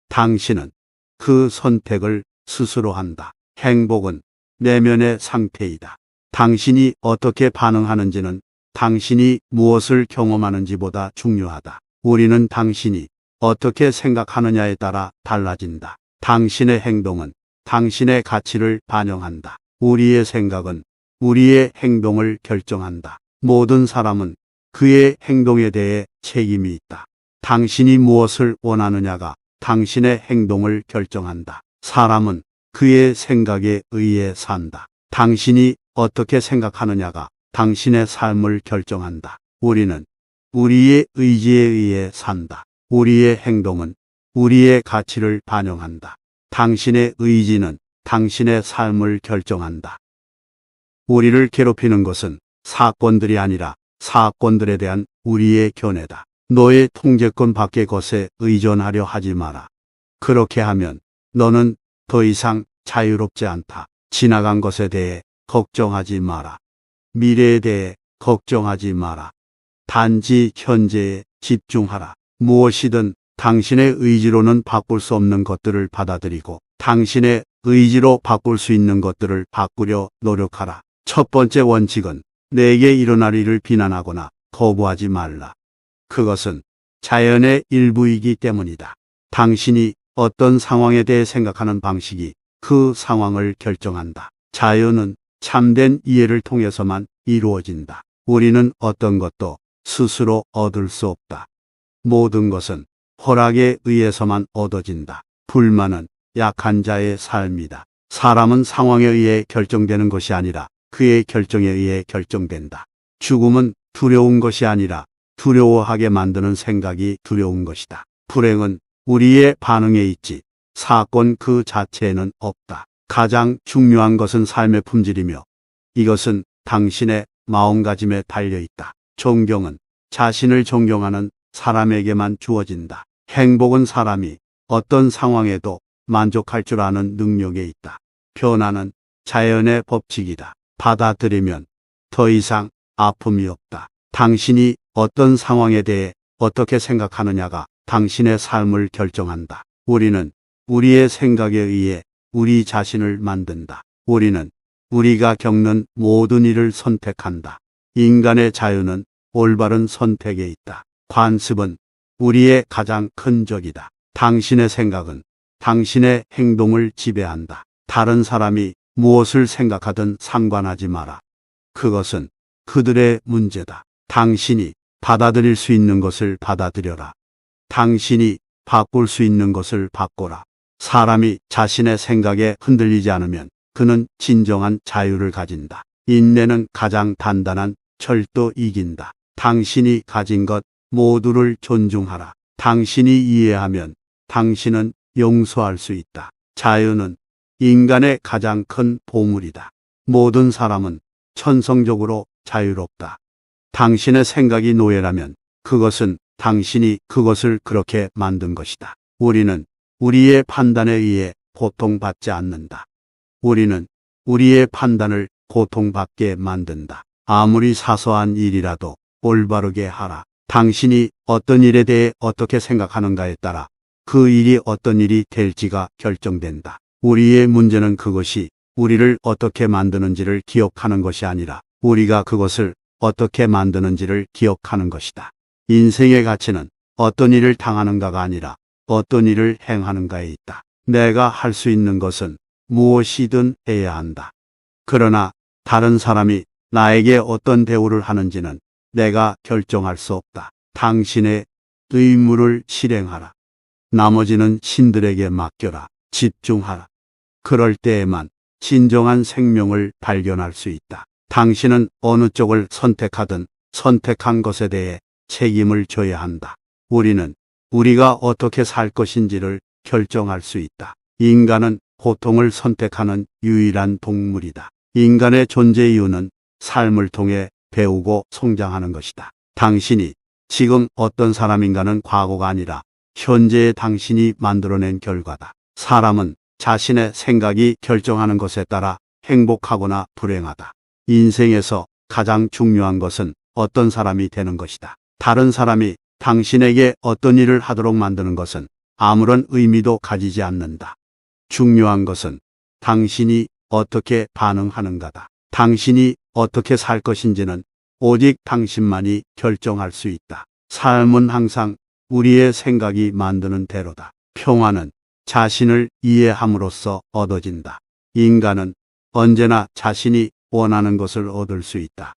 당신은 그 선택을 스스로 한다. 행복은 내면의 상태이다. 당신이 어떻게 반응하는지는 당신이 무엇을 경험하는지보다 중요하다. 우리는 당신이 어떻게 생각하느냐에 따라 달라진다. 당신의 행동은 당신의 가치를 반영한다. 우리의 생각은 우리의 행동을 결정한다. 모든 사람은 그의 행동에 대해 책임이 있다. 당신이 무엇을 원하느냐가 당신의 행동을 결정한다. 사람은 그의 생각에 의해 산다. 당신이 어떻게 생각하느냐가 당신의 삶을 결정한다. 우리는 우리의 의지에 의해 산다. 우리의 행동은 우리의 가치를 반영한다. 당신의 의지는 당신의 삶을 결정한다. 우리를 괴롭히는 것은 사건들이 아니라 사건들에 대한 우리의 견해다. 너의 통제권 밖의 것에 의존하려 하지 마라. 그렇게 하면 너는 더 이상 자유롭지 않다. 지나간 것에 대해 걱정하지 마라. 미래에 대해 걱정하지 마라. 단지 현재에 집중하라. 무엇이든 당신의 의지로는 바꿀 수 없는 것들을 받아들이고 당신의 의지로 바꿀 수 있는 것들을 바꾸려 노력하라. 첫 번째 원칙은 내게 일어날 일을 비난하거나 거부하지 말라. 그것은 자연의 일부이기 때문이다. 당신이 어떤 상황에 대해 생각하는 방식이 그 상황을 결정한다. 자유는 참된 이해를 통해서만 이루어진다. 우리는 어떤 것도 스스로 얻을 수 없다. 모든 것은 허락에 의해서만 얻어진다. 불만은 약한 자의 삶이다. 사람은 상황에 의해 결정되는 것이 아니라 그의 결정에 의해 결정된다. 죽음은 두려운 것이 아니라 두려워하게 만드는 생각이 두려운 것이다. 불행은 우리의 반응에 있지 사건 그 자체에는 없다. 가장 중요한 것은 삶의 품질이며 이것은 당신의 마음가짐에 달려있다. 존경은 자신을 존경하는 사람에게만 주어진다. 행복은 사람이 어떤 상황에도 만족할 줄 아는 능력에 있다. 변화는 자연의 법칙이다. 받아들이면 더 이상 아픔이 없다. 당신이 어떤 상황에 대해 어떻게 생각하느냐가 당신의 삶을 결정한다. 우리는 우리의 생각에 의해 우리 자신을 만든다. 우리는 우리가 겪는 모든 일을 선택한다. 인간의 자유는 올바른 선택에 있다. 관습은 우리의 가장 큰 적이다. 당신의 생각은 당신의 행동을 지배한다. 다른 사람이 무엇을 생각하든 상관하지 마라. 그것은 그들의 문제다. 당신이 받아들일 수 있는 것을 받아들여라. 당신이 바꿀 수 있는 것을 바꿔라. 사람이 자신의 생각에 흔들리지 않으면 그는 진정한 자유를 가진다. 인내는 가장 단단한 철도 이긴다. 당신이 가진 것 모두를 존중하라. 당신이 이해하면 당신은 용서할 수 있다. 자유는 인간의 가장 큰 보물이다. 모든 사람은 천성적으로 자유롭다. 당신의 생각이 노예라면 그것은 당신이 그것을 그렇게 만든 것이다. 우리는 우리의 판단에 의해 고통받지 않는다. 우리는 우리의 판단을 고통받게 만든다. 아무리 사소한 일이라도 올바르게 하라. 당신이 어떤 일에 대해 어떻게 생각하는가에 따라 그 일이 어떤 일이 될지가 결정된다. 우리의 문제는 그것이 우리를 어떻게 만드는지를 기억하는 것이 아니라 우리가 그것을 어떻게 만드는지를 기억하는 것이다. 인생의 가치는 어떤 일을 당하는가가 아니라 어떤 일을 행하는가에 있다. 내가 할 수 있는 것은 무엇이든 해야 한다. 그러나 다른 사람이 나에게 어떤 대우를 하는지는 내가 결정할 수 없다. 당신의 의무를 실행하라. 나머지는 신들에게 맡겨라. 집중하라. 그럴 때에만 진정한 생명을 발견할 수 있다. 당신은 어느 쪽을 선택하든 선택한 것에 대해 책임을 져야 한다. 우리는 우리가 어떻게 살 것인지를 결정할 수 있다. 인간은 고통을 선택하는 유일한 동물이다. 인간의 존재 이유는 삶을 통해 배우고 성장하는 것이다. 당신이 지금 어떤 사람인가는 과거가 아니라 현재의 당신이 만들어낸 결과다. 사람은 자신의 생각이 결정하는 것에 따라 행복하거나 불행하다. 인생에서 가장 중요한 것은 어떤 사람이 되는 것이다. 다른 사람이 당신에게 어떤 일을 하도록 만드는 것은 아무런 의미도 가지지 않는다. 중요한 것은 당신이 어떻게 반응하는가다. 당신이 어떻게 살 것인지는 오직 당신만이 결정할 수 있다. 삶은 항상 우리의 생각이 만드는 대로다. 평화는 자신을 이해함으로써 얻어진다. 인간은 언제나 자신이 원하는 것을 얻을 수 있다.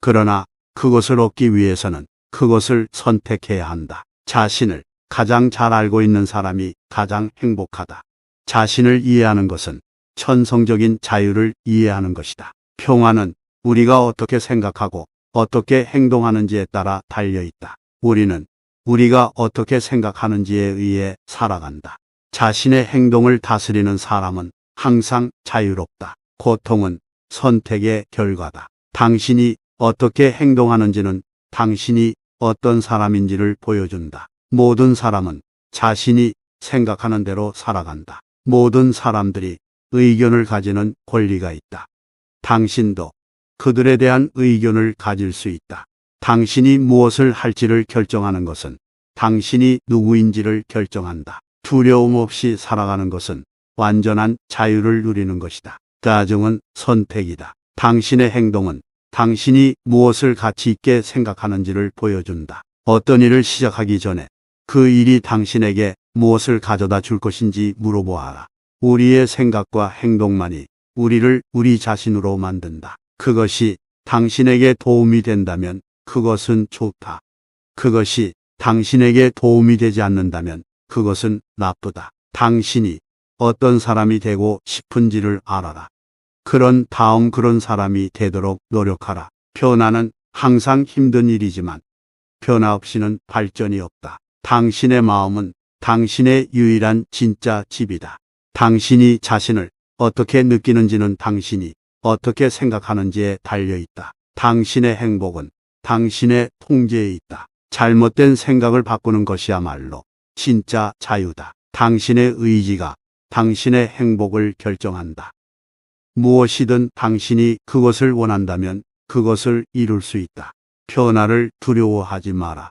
그러나 그것을 얻기 위해서는 그것을 선택해야 한다. 자신을 가장 잘 알고 있는 사람이 가장 행복하다. 자신을 이해하는 것은 천성적인 자유를 이해하는 것이다. 평화는 우리가 어떻게 생각하고 어떻게 행동하는지에 따라 달려있다. 우리는 우리가 어떻게 생각하는지에 의해 살아간다. 자신의 행동을 다스리는 사람은 항상 자유롭다. 고통은 선택의 결과다. 당신이 어떻게 행동하는지는 당신이 어떤 사람인지를 보여준다. 모든 사람은 자신이 생각하는 대로 살아간다. 모든 사람들이 의견을 가지는 권리가 있다. 당신도 그들에 대한 의견을 가질 수 있다. 당신이 무엇을 할지를 결정하는 것은 당신이 누구인지를 결정한다. 두려움 없이 살아가는 것은 완전한 자유를 누리는 것이다. 가정은 선택이다. 당신의 행동은 당신이 무엇을 가치 있게 생각하는지를 보여준다. 어떤 일을 시작하기 전에 그 일이 당신에게 무엇을 가져다 줄 것인지 물어보아라. 우리의 생각과 행동만이 우리를 우리 자신으로 만든다. 그것이 당신에게 도움이 된다면 그것은 좋다. 그것이 당신에게 도움이 되지 않는다면 그것은 나쁘다. 당신이 어떤 사람이 되고 싶은지를 알아라. 그런 사람이 되도록 노력하라. 변화는 항상 힘든 일이지만 변화 없이는 발전이 없다. 당신의 마음은 당신의 유일한 진짜 집이다. 당신이 자신을 어떻게 느끼는지는 당신이 어떻게 생각하는지에 달려있다. 당신의 행복은 당신의 통제에 있다. 잘못된 생각을 바꾸는 것이야말로 진짜 자유다. 당신의 의지가 당신의 행복을 결정한다. 무엇이든 당신이 그것을 원한다면 그것을 이룰 수 있다. 변화를 두려워하지 마라.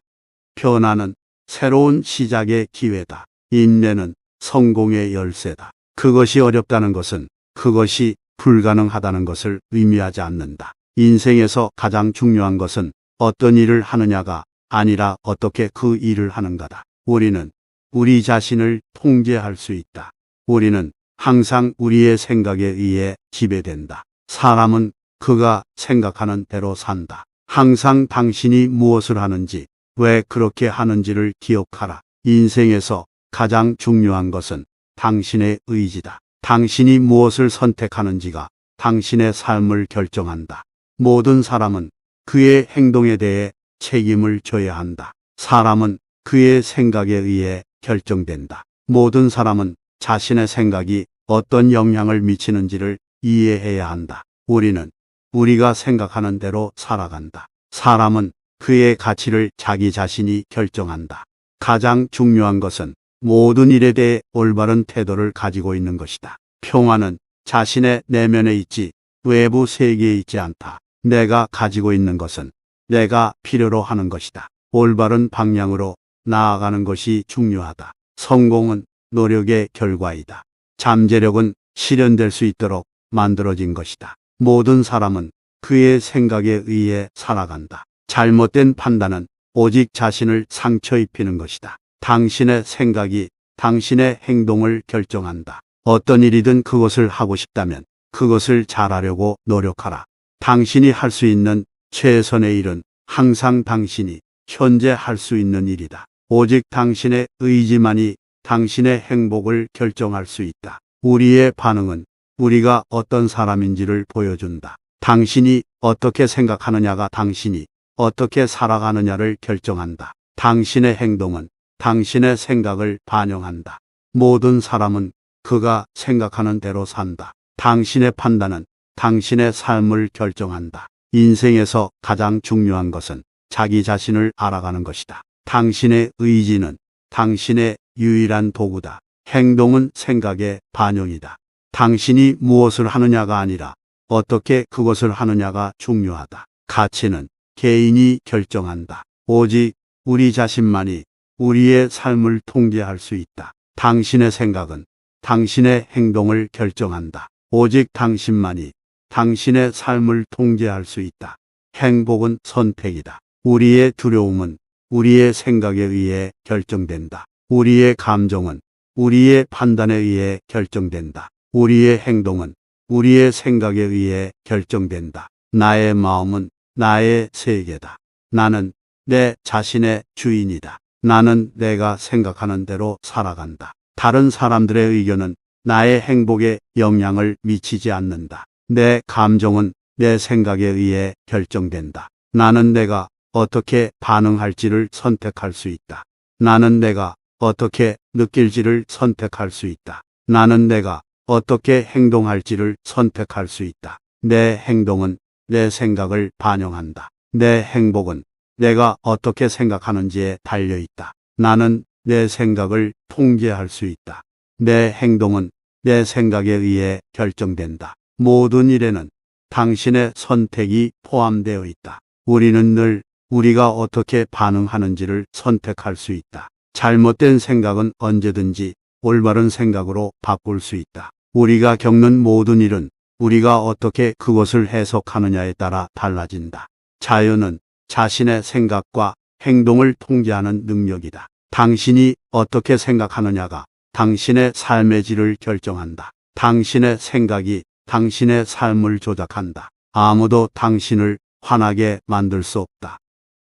변화는 새로운 시작의 기회다. 인내는 성공의 열쇠다. 그것이 어렵다는 것은 그것이 불가능하다는 것을 의미하지 않는다. 인생에서 가장 중요한 것은 어떤 일을 하느냐가 아니라 어떻게 그 일을 하는가다. 우리는 우리 자신을 통제할 수 있다. 우리는 항상 우리의 생각에 의해 지배된다. 사람은 그가 생각하는 대로 산다. 항상 당신이 무엇을 하는지, 왜 그렇게 하는지를 기억하라. 인생에서 가장 중요한 것은 당신의 의지다. 당신이 무엇을 선택하는지가 당신의 삶을 결정한다. 모든 사람은 그의 행동에 대해 책임을 져야 한다. 사람은 그의 생각에 의해 결정된다. 모든 사람은 자신의 생각이 어떤 영향을 미치는지를 이해해야 한다. 우리는 우리가 생각하는 대로 살아간다. 사람은 그의 가치를 자기 자신이 결정한다. 가장 중요한 것은 모든 일에 대해 올바른 태도를 가지고 있는 것이다. 평화는 자신의 내면에 있지 외부 세계에 있지 않다. 내가 가지고 있는 것은 내가 필요로 하는 것이다. 올바른 방향으로 나아가는 것이 중요하다. 성공은 노력의 결과이다. 잠재력은 실현될 수 있도록 만들어진 것이다. 모든 사람은 그의 생각에 의해 살아간다. 잘못된 판단은 오직 자신을 상처 입히는 것이다. 당신의 생각이 당신의 행동을 결정한다. 어떤 일이든 그것을 하고 싶다면 그것을 잘하려고 노력하라. 당신이 할 수 있는 최선의 일은 항상 당신이 현재 할 수 있는 일이다. 오직 당신의 의지만이 당신의 행복을 결정할 수 있다. 우리의 반응은 우리가 어떤 사람인지를 보여준다. 당신이 어떻게 생각하느냐가 당신이 어떻게 살아가느냐를 결정한다. 당신의 행동은 당신의 생각을 반영한다. 모든 사람은 그가 생각하는 대로 산다. 당신의 판단은 당신의 삶을 결정한다. 인생에서 가장 중요한 것은 자기 자신을 알아가는 것이다. 당신의 의지는 당신의 유일한 도구다. 행동은 생각의 반영이다. 당신이 무엇을 하느냐가 아니라 어떻게 그것을 하느냐가 중요하다. 가치는 개인이 결정한다. 오직 우리 자신만이 우리의 삶을 통제할 수 있다. 당신의 생각은 당신의 행동을 결정한다. 오직 당신만이 당신의 삶을 통제할 수 있다. 행복은 선택이다. 우리의 두려움은 우리의 생각에 의해 결정된다. 우리의 감정은 우리의 판단에 의해 결정된다. 우리의 행동은 우리의 생각에 의해 결정된다. 나의 마음은 나의 세계다. 나는 내 자신의 주인이다. 나는 내가 생각하는 대로 살아간다. 다른 사람들의 의견은 나의 행복에 영향을 미치지 않는다. 내 감정은 내 생각에 의해 결정된다. 나는 내가 어떻게 반응할지를 선택할 수 있다. 나는 내가 어떻게 느낄지를 선택할 수 있다. 나는 내가 어떻게 행동할지를 선택할 수 있다. 내 행동은 내 생각을 반영한다. 내 행복은 내가 어떻게 생각하는지에 달려 있다. 나는 내 생각을 통제할 수 있다. 내 행동은 내 생각에 의해 결정된다. 모든 일에는 당신의 선택이 포함되어 있다. 우리는 늘 우리가 어떻게 반응하는지를 선택할 수 있다. 잘못된 생각은 언제든지 올바른 생각으로 바꿀 수 있다. 우리가 겪는 모든 일은 우리가 어떻게 그것을 해석하느냐에 따라 달라진다. 자유는 자신의 생각과 행동을 통제하는 능력이다. 당신이 어떻게 생각하느냐가 당신의 삶의 질을 결정한다. 당신의 생각이 당신의 삶을 조작한다. 아무도 당신을 화나게 만들 수 없다.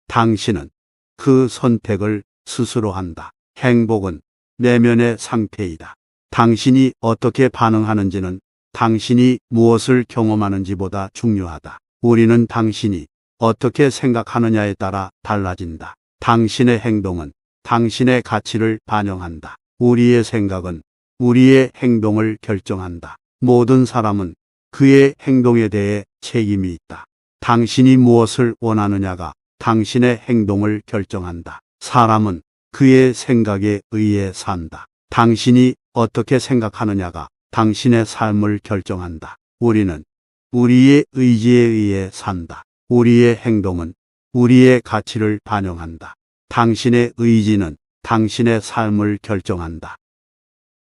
당신은 그 선택을 스스로 한다. 행복은 내면의 상태이다. 당신이 어떻게 반응하는지는 당신이 무엇을 경험하는지보다 중요하다. 우리는 당신이 어떻게 생각하느냐에 따라 달라진다. 당신의 행동은 당신의 가치를 반영한다. 우리의 생각은 우리의 행동을 결정한다. 모든 사람은 그의 행동에 대해 책임이 있다. 당신이 무엇을 원하느냐가 당신의 행동을 결정한다. 사람은 그의 생각에 의해 산다. 당신이 어떻게 생각하느냐가 당신의 삶을 결정한다. 우리는 우리의 의지에 의해 산다. 우리의 행동은 우리의 가치를 반영한다. 당신의 의지는 당신의 삶을 결정한다.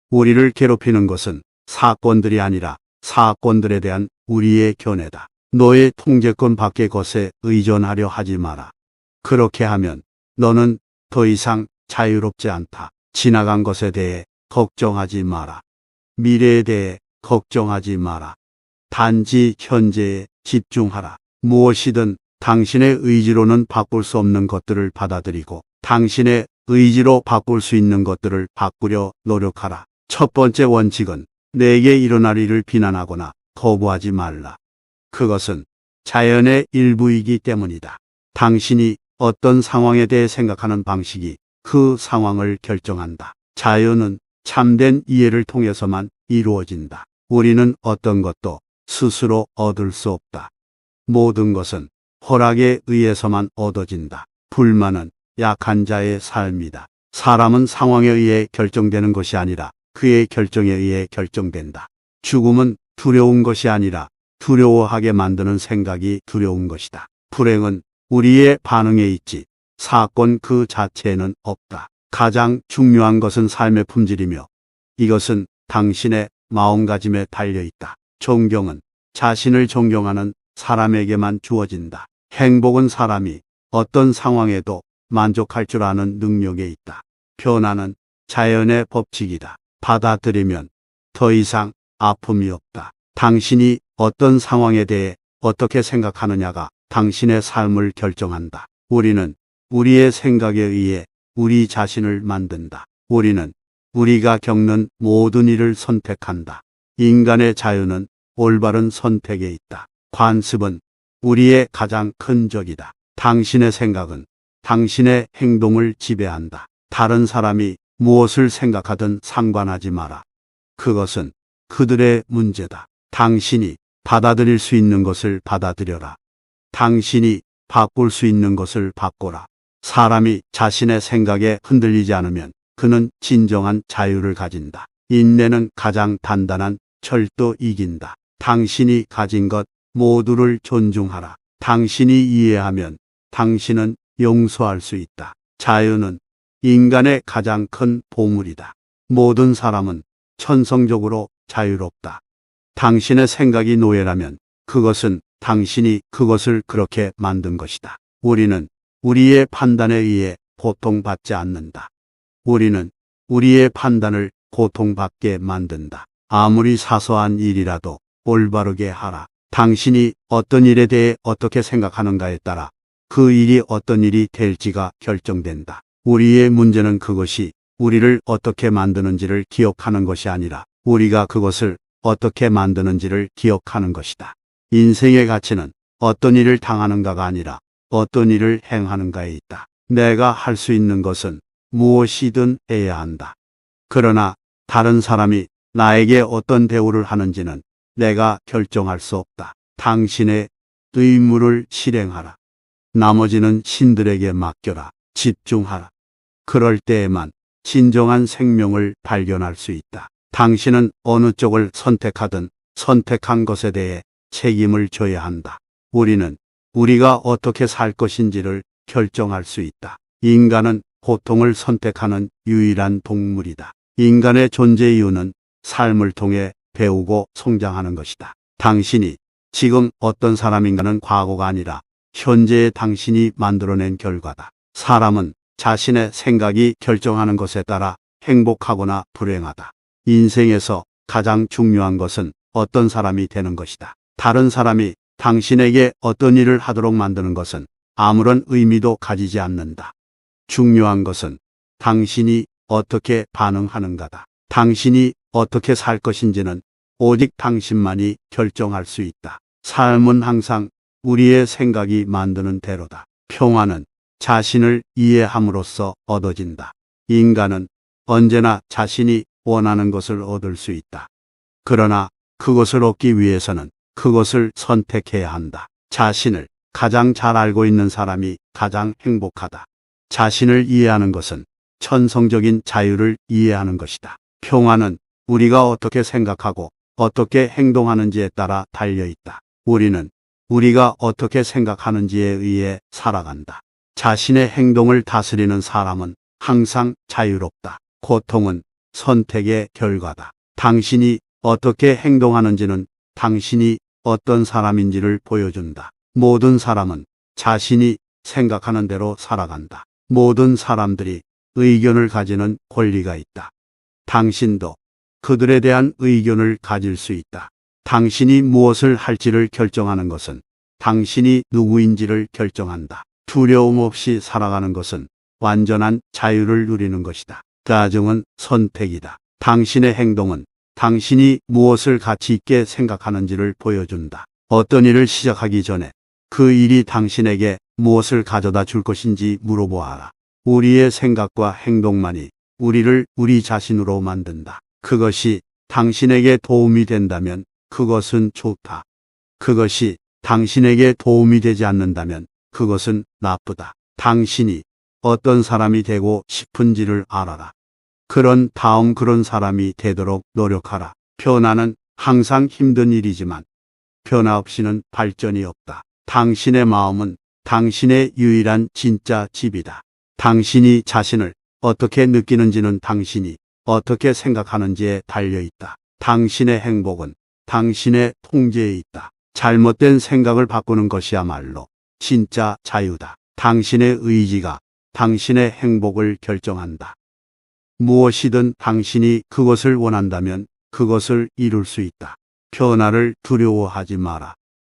우리를 괴롭히는 것은 사건들이 아니라 사건들에 대한 우리의 견해다. 너의 통제권 밖의 것에 의존하려 하지 마라. 그렇게 하면 너는 더 이상 자유롭지 않다. 지나간 것에 대해 걱정하지 마라. 미래에 대해 걱정하지 마라. 단지 현재에 집중하라. 무엇이든 당신의 의지로는 바꿀 수 없는 것들을 받아들이고 당신의 의지로 바꿀 수 있는 것들을 바꾸려 노력하라. 첫 번째 원칙은 내게 일어날 일을 비난하거나 거부하지 말라. 그것은 자연의 일부이기 때문이다. 당신이 어떤 상황에 대해 생각하는 방식이 그 상황을 결정한다. 자유는 참된 이해를 통해서만 이루어진다. 우리는 어떤 것도 스스로 얻을 수 없다. 모든 것은 허락에 의해서만 얻어진다. 불만은 약한 자의 삶이다. 사람은 상황에 의해 결정되는 것이 아니라 그의 결정에 의해 결정된다. 죽음은 두려운 것이 아니라 두려워하게 만드는 생각이 두려운 것이다. 불행은 우리의 반응에 있지 사건 그 자체에는 없다. 가장 중요한 것은 삶의 품질이며 이것은 당신의 마음가짐에 달려 있다. 존경은 자신을 존경하는 사람에게만 주어진다. 행복은 사람이 어떤 상황에도 만족할 줄 아는 능력에 있다. 변화는 자연의 법칙이다. 받아들이면 더 이상 아픔이 없다. 당신이 어떤 상황에 대해 어떻게 생각하느냐가 당신의 삶을 결정한다. 우리는 우리의 생각에 의해 우리 자신을 만든다. 우리는 우리가 겪는 모든 일을 선택한다. 인간의 자유는 올바른 선택에 있다. 관습은 우리의 가장 큰 적이다. 당신의 생각은 당신의 행동을 지배한다. 다른 사람이 무엇을 생각하든 상관하지 마라. 그것은 그들의 문제다. 당신이 받아들일 수 있는 것을 받아들여라. 당신이 바꿀 수 있는 것을 바꿔라. 사람이 자신의 생각에 흔들리지 않으면 그는 진정한 자유를 가진다. 인내는 가장 단단한 철도 이긴다. 당신이 가진 것 모두를 존중하라. 당신이 이해하면 당신은 용서할 수 있다. 자유는 인간의 가장 큰 보물이다. 모든 사람은 천성적으로 자유롭다. 당신의 생각이 노예라면 그것은 당신이 그것을 그렇게 만든 것이다. 우리는 우리의 판단에 의해 고통받지 않는다. 우리는 우리의 판단을 고통받게 만든다. 아무리 사소한 일이라도 올바르게 하라. 당신이 어떤 일에 대해 어떻게 생각하는가에 따라 그 일이 어떤 일이 될지가 결정된다. 우리의 문제는 그것이 우리를 어떻게 만드는지를 기억하는 것이 아니라 우리가 그것을 어떻게 만드는지를 기억하는 것이다. 인생의 가치는 어떤 일을 당하는가가 아니라 어떤 일을 행하는가에 있다. 내가 할 수 있는 것은 무엇이든 해야 한다. 그러나 다른 사람이 나에게 어떤 대우를 하는지는 내가 결정할 수 없다. 당신의 의무를 실행하라. 나머지는 신들에게 맡겨라. 집중하라. 그럴 때에만 진정한 생명을 발견할 수 있다. 당신은 어느 쪽을 선택하든 선택한 것에 대해 책임을 져야 한다. 우리는 우리가 어떻게 살 것인지를 결정할 수 있다. 인간은 고통을 선택하는 유일한 동물이다. 인간의 존재 이유는 삶을 통해 배우고 성장하는 것이다. 당신이 지금 어떤 사람인가는 과거가 아니라 현재의 당신이 만들어낸 결과다. 사람은 자신의 생각이 결정하는 것에 따라 행복하거나 불행하다. 인생에서 가장 중요한 것은 어떤 사람이 되는 것이다. 다른 사람이 당신에게 어떤 일을 하도록 만드는 것은 아무런 의미도 가지지 않는다. 중요한 것은 당신이 어떻게 반응하는가다. 당신이 어떻게 살 것인지는 오직 당신만이 결정할 수 있다. 삶은 항상 우리의 생각이 만드는 대로다. 평화는 자신을 이해함으로써 얻어진다. 인간은 언제나 자신이 원하는 것을 얻을 수 있다. 그러나 그것을 얻기 위해서는 그것을 선택해야 한다. 자신을 가장 잘 알고 있는 사람이 가장 행복하다. 자신을 이해하는 것은 천성적인 자유를 이해하는 것이다. 평화는 우리가 어떻게 생각하고 어떻게 행동하는지에 따라 달려있다. 우리는 우리가 어떻게 생각하는지에 의해 살아간다. 자신의 행동을 다스리는 사람은 항상 자유롭다. 고통은 선택의 결과다. 당신이 어떻게 행동하는지는 당신이 어떤 사람인지를 보여준다. 모든 사람은 자신이 생각하는 대로 살아간다. 모든 사람들이 의견을 가지는 권리가 있다. 당신도 그들에 대한 의견을 가질 수 있다. 당신이 무엇을 할지를 결정하는 것은 당신이 누구인지를 결정한다. 두려움 없이 살아가는 것은 완전한 자유를 누리는 것이다. 가정은 선택이다. 당신의 행동은 당신이 무엇을 가치 있게 생각하는지를 보여준다. 어떤 일을 시작하기 전에 그 일이 당신에게 무엇을 가져다 줄 것인지 물어보아라. 우리의 생각과 행동만이 우리를 우리 자신으로 만든다. 그것이 당신에게 도움이 된다면 그것은 좋다. 그것이 당신에게 도움이 되지 않는다면 그것은 나쁘다. 당신이 어떤 사람이 되고 싶은지를 알아라. 그런 다음 그런 사람이 되도록 노력하라. 변화는 항상 힘든 일이지만 변화 없이는 발전이 없다. 당신의 마음은 당신의 유일한 진짜 집이다. 당신이 자신을 어떻게 느끼는지는 당신이 어떻게 생각하는지에 달려있다. 당신의 행복은 당신의 통제에 있다. 잘못된 생각을 바꾸는 것이야말로 진짜 자유다. 당신의 의지가 당신의 행복을 결정한다. 무엇이든 당신이 그것을 원한다면 그것을 이룰 수 있다. 변화를 두려워하지 마라.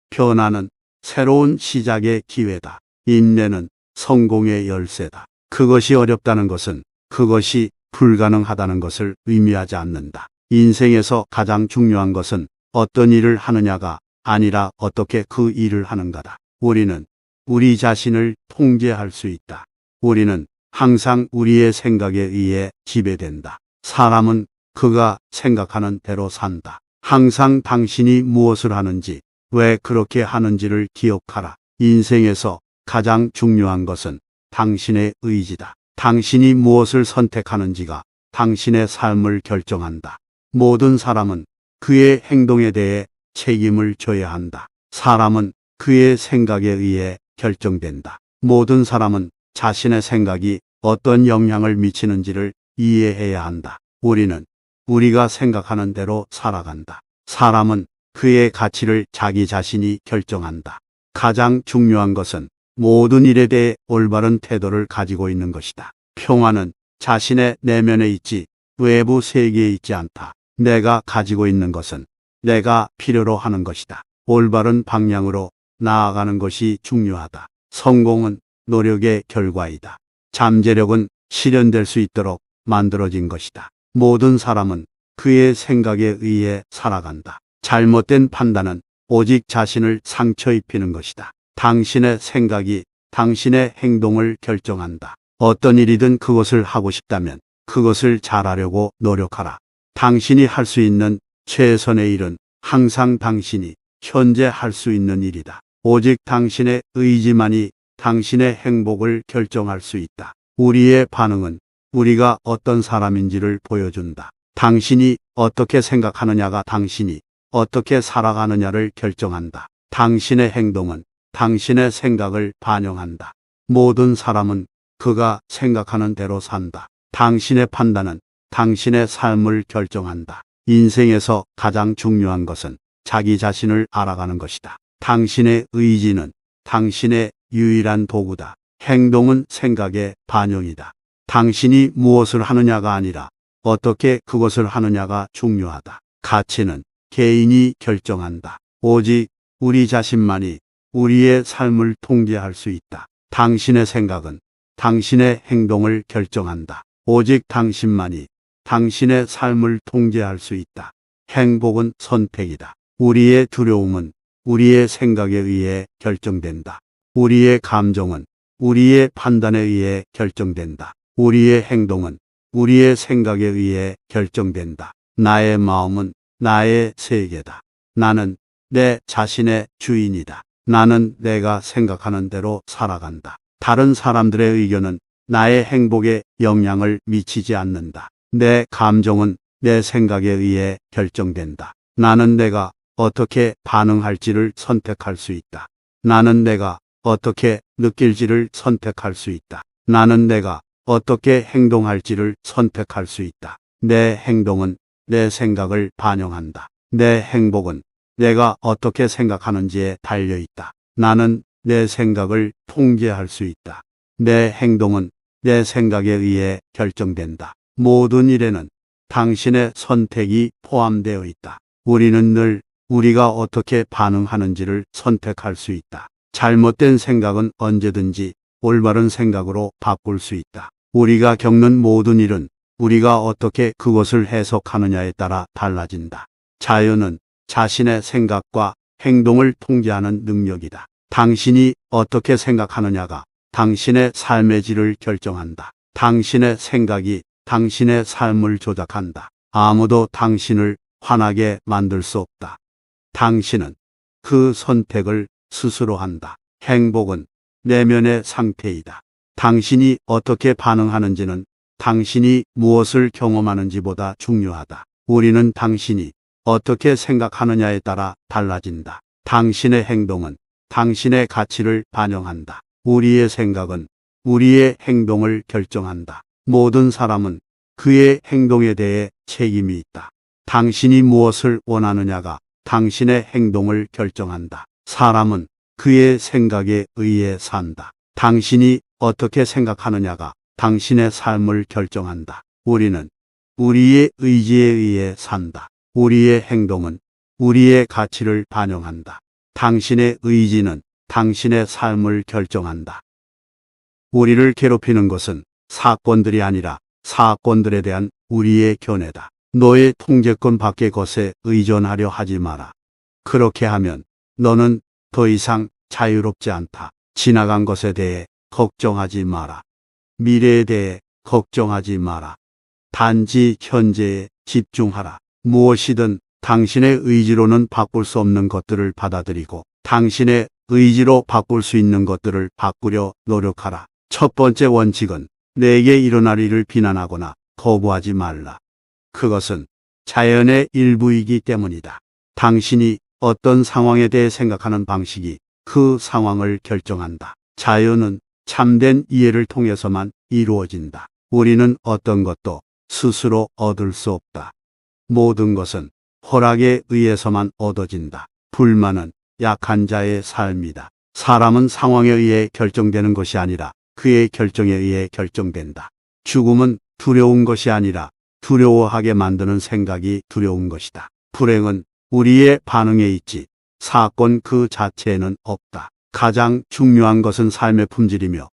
변화는 새로운 시작의 기회다. 인내는 성공의 열쇠다. 그것이 어렵다는 것은 그것이 불가능하다는 것을 의미하지 않는다. 인생에서 가장 중요한 것은 어떤 일을 하느냐가 아니라 어떻게 그 일을 하는가다. 우리는 우리 자신을 통제할 수 있다. 우리는 항상 우리의 생각에 의해 지배된다. 사람은 그가 생각하는 대로 산다. 항상 당신이 무엇을 하는지, 왜 그렇게 하는지를 기억하라. 인생에서 가장 중요한 것은 당신의 의지다. 당신이 무엇을 선택하는지가 당신의 삶을 결정한다. 모든 사람은 그의 행동에 대해 책임을 져야 한다. 사람은 그의 생각에 의해 결정된다. 모든 사람은 자신의 생각이 어떤 영향을 미치는지를 이해해야 한다. 우리는 우리가 생각하는 대로 살아간다. 사람은 그의 가치를 자기 자신이 결정한다. 가장 중요한 것은 모든 일에 대해 올바른 태도를 가지고 있는 것이다. 평화는 자신의 내면에 있지 외부 세계에 있지 않다. 내가 가지고 있는 것은 내가 필요로 하는 것이다. 올바른 방향으로 나아가는 것이 중요하다. 성공은 노력의 결과이다. 잠재력은 실현될 수 있도록 만들어진 것이다. 모든 사람은 그의 생각에 의해 살아간다. 잘못된 판단은 오직 자신을 상처 입히는 것이다. 당신의 생각이 당신의 행동을 결정한다. 어떤 일이든 그것을 하고 싶다면 그것을 잘하려고 노력하라. 당신이 할 수 있는 최선의 일은 항상 당신이 현재 할 수 있는 일이다. 오직 당신의 의지만이 당신의 행복을 결정할 수 있다. 우리의 반응은 우리가 어떤 사람인지를 보여준다. 당신이 어떻게 생각하느냐가 당신이 어떻게 살아가느냐를 결정한다. 당신의 행동은 당신의 생각을 반영한다. 모든 사람은 그가 생각하는 대로 산다. 당신의 판단은 당신의 삶을 결정한다. 인생에서 가장 중요한 것은 자기 자신을 알아가는 것이다. 당신의 의지는 당신의 유일한 도구다. 행동은 생각의 반영이다. 당신이 무엇을 하느냐가 아니라 어떻게 그것을 하느냐가 중요하다. 가치는 개인이 결정한다. 오직 우리 자신만이 우리의 삶을 통제할 수 있다. 당신의 생각은 당신의 행동을 결정한다. 오직 당신만이 당신의 삶을 통제할 수 있다. 행복은 선택이다. 우리의 두려움은 우리의 생각에 의해 결정된다. 우리의 감정은 우리의 판단에 의해 결정된다. 우리의 행동은 우리의 생각에 의해 결정된다. 나의 마음은 나의 세계다. 나는 내 자신의 주인이다. 나는 내가 생각하는 대로 살아간다. 다른 사람들의 의견은 나의 행복에 영향을 미치지 않는다. 내 감정은 내 생각에 의해 결정된다. 나는 내가 어떻게 반응할지를 선택할 수 있다. 나는 내가 어떻게 느낄지를 선택할 수 있다. 나는 내가 어떻게 행동할지를 선택할 수 있다. 내 행동은 내 생각을 반영한다. 내 행복은 내가 어떻게 생각하는지에 달려 있다. 나는 내 생각을 통제할 수 있다. 내 행동은 내 생각에 의해 결정된다. 모든 일에는 당신의 선택이 포함되어 있다. 우리는 늘 우리가 어떻게 반응하는지를 선택할 수 있다. 잘못된 생각은 언제든지 올바른 생각으로 바꿀 수 있다. 우리가 겪는 모든 일은 우리가 어떻게 그것을 해석하느냐에 따라 달라진다. 자유는 자신의 생각과 행동을 통제하는 능력이다. 당신이 어떻게 생각하느냐가 당신의 삶의 질을 결정한다. 당신의 생각이 당신의 삶을 조작한다. 아무도 당신을 화나게 만들 수 없다. 당신은 그 선택을 스스로 한다. 행복은 내면의 상태이다. 당신이 어떻게 반응하는지는 당신이 무엇을 경험하는지보다 중요하다. 우리는 당신이 어떻게 생각하느냐에 따라 달라진다. 당신의 행동은 당신의 가치를 반영한다. 우리의 생각은 우리의 행동을 결정한다. 모든 사람은 그의 행동에 대해 책임이 있다. 당신이 무엇을 원하느냐가 당신의 행동을 결정한다. 사람은 그의 생각에 의해 산다. 당신이 어떻게 생각하느냐가 당신의 삶을 결정한다. 우리는 우리의 의지에 의해 산다. 우리의 행동은 우리의 가치를 반영한다. 당신의 의지는 당신의 삶을 결정한다. 우리를 괴롭히는 것은 사건들이 아니라 사건들에 대한 우리의 견해다. 너의 통제권 밖의 것에 의존하려 하지 마라. 그렇게 하면 너는 더 이상 자유롭지 않다. 지나간 것에 대해 걱정하지 마라. 미래에 대해 걱정하지 마라. 단지 현재에 집중하라. 무엇이든 당신의 의지로는 바꿀 수 없는 것들을 받아들이고 당신의 의지로 바꿀 수 있는 것들을 바꾸려 노력하라. 첫 번째 원칙은 내게 일어날 일을 비난하거나 거부하지 말라. 그것은 자연의 일부이기 때문이다. 당신이 어떤 상황에 대해 생각하는 방식이 그 상황을 결정한다. 자유는 참된 이해를 통해서만 이루어진다. 우리는 어떤 것도 스스로 얻을 수 없다. 모든 것은 허락에 의해서만 얻어진다. 불만은 약한 자의 삶이다. 사람은 상황에 의해 결정되는 것이 아니라 그의 결정에 의해 결정된다. 죽음은 두려운 것이 아니라 두려워하게 만드는 생각이 두려운 것이다. 불행은 우리의 반응에 있지 사건 그 자체에는 없다. 가장 중요한 것은 삶의 품질이며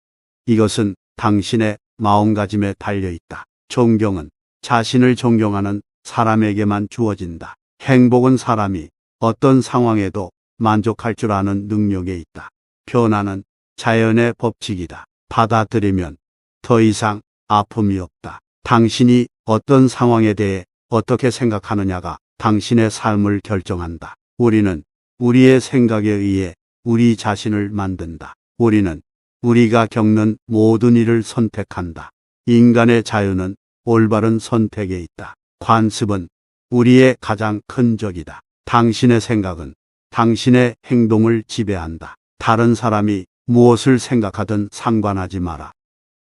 이것은 당신의 마음가짐에 달려있다. 존경은 자신을 존경하는 사람에게만 주어진다. 행복은 사람이 어떤 상황에도 만족할 줄 아는 능력에 있다. 변화는 자연의 법칙이다. 받아들이면 더 이상 아픔이 없다. 당신이 어떤 상황에 대해 어떻게 생각하느냐가 당신의 삶을 결정한다. 우리는 우리의 생각에 의해 우리 자신을 만든다. 우리는 우리가 겪는 모든 일을 선택한다. 인간의 자유는 올바른 선택에 있다. 관습은 우리의 가장 큰 적이다. 당신의 생각은 당신의 행동을 지배한다. 다른 사람이 무엇을 생각하든 상관하지 마라.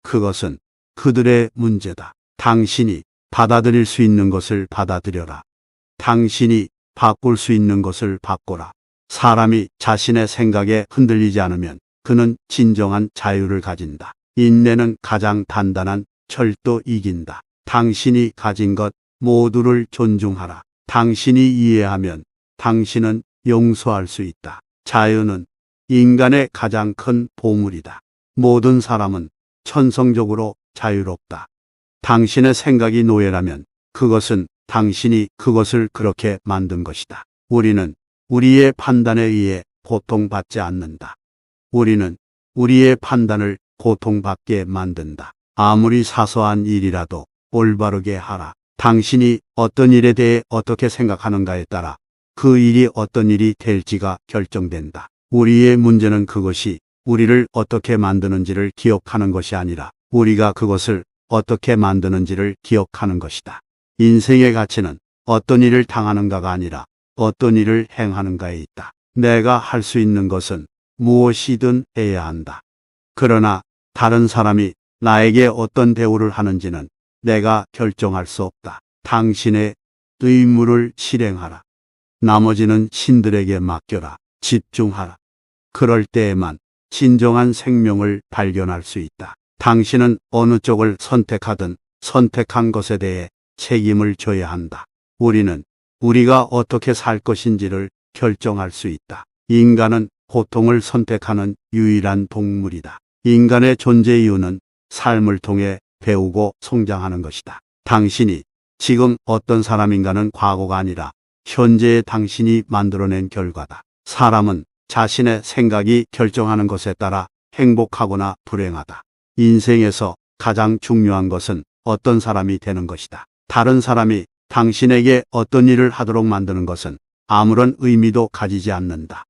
그것은 그들의 문제다. 당신이 받아들일 수 있는 것을 받아들여라. 당신이 바꿀 수 있는 것을 바꿔라. 사람이 자신의 생각에 흔들리지 않으면 그는 진정한 자유를 가진다. 인내는 가장 단단한 철도 이긴다. 당신이 가진 것 모두를 존중하라. 당신이 이해하면 당신은 용서할 수 있다. 자유는 인간의 가장 큰 보물이다. 모든 사람은 천성적으로 자유롭다. 당신의 생각이 노예라면 그것은 당신이 그것을 그렇게 만든 것이다. 우리는 우리의 판단에 의해 고통받지 않는다. 우리는 우리의 판단을 고통받게 만든다. 아무리 사소한 일이라도 올바르게 하라. 당신이 어떤 일에 대해 어떻게 생각하는가에 따라 그 일이 어떤 일이 될지가 결정된다. 우리의 문제는 그것이 우리를 어떻게 만드는지를 기억하는 것이 아니라 우리가 그것을 어떻게 만드는지를 기억하는 것이다. 인생의 가치는 어떤 일을 당하는가가 아니라 어떤 일을 행하는가에 있다. 내가 할 수 있는 것은 무엇이든 해야 한다. 그러나 다른 사람이 나에게 어떤 대우를 하는지는 내가 결정할 수 없다. 당신의 의무를 실행하라. 나머지는 신들에게 맡겨라. 집중하라. 그럴 때에만 진정한 생명을 발견할 수 있다. 당신은 어느 쪽을 선택하든 선택한 것에 대해 책임을 져야 한다. 우리는 우리가 어떻게 살 것인지를 결정할 수 있다. 인간은 고통을 선택하는 유일한 동물이다. 인간의 존재 이유는 삶을 통해 배우고 성장하는 것이다. 당신이 지금 어떤 사람인가는 과거가 아니라 현재의 당신이 만들어낸 결과다. 사람은 자신의 생각이 결정하는 것에 따라 행복하거나 불행하다. 인생에서 가장 중요한 것은 어떤 사람이 되는 것이다. 다른 사람이 당신에게 어떤 일을 하도록 만드는 것은 아무런 의미도 가지지 않는다.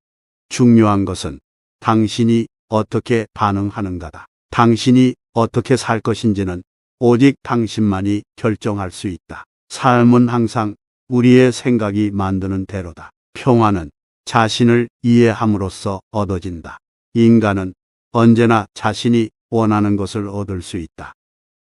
중요한 것은 당신이 어떻게 반응하는가다. 당신이 어떻게 살 것인지는 오직 당신만이 결정할 수 있다. 삶은 항상 우리의 생각이 만드는 대로다. 평화는 자신을 이해함으로써 얻어진다. 인간은 언제나 자신이 원하는 것을 얻을 수 있다.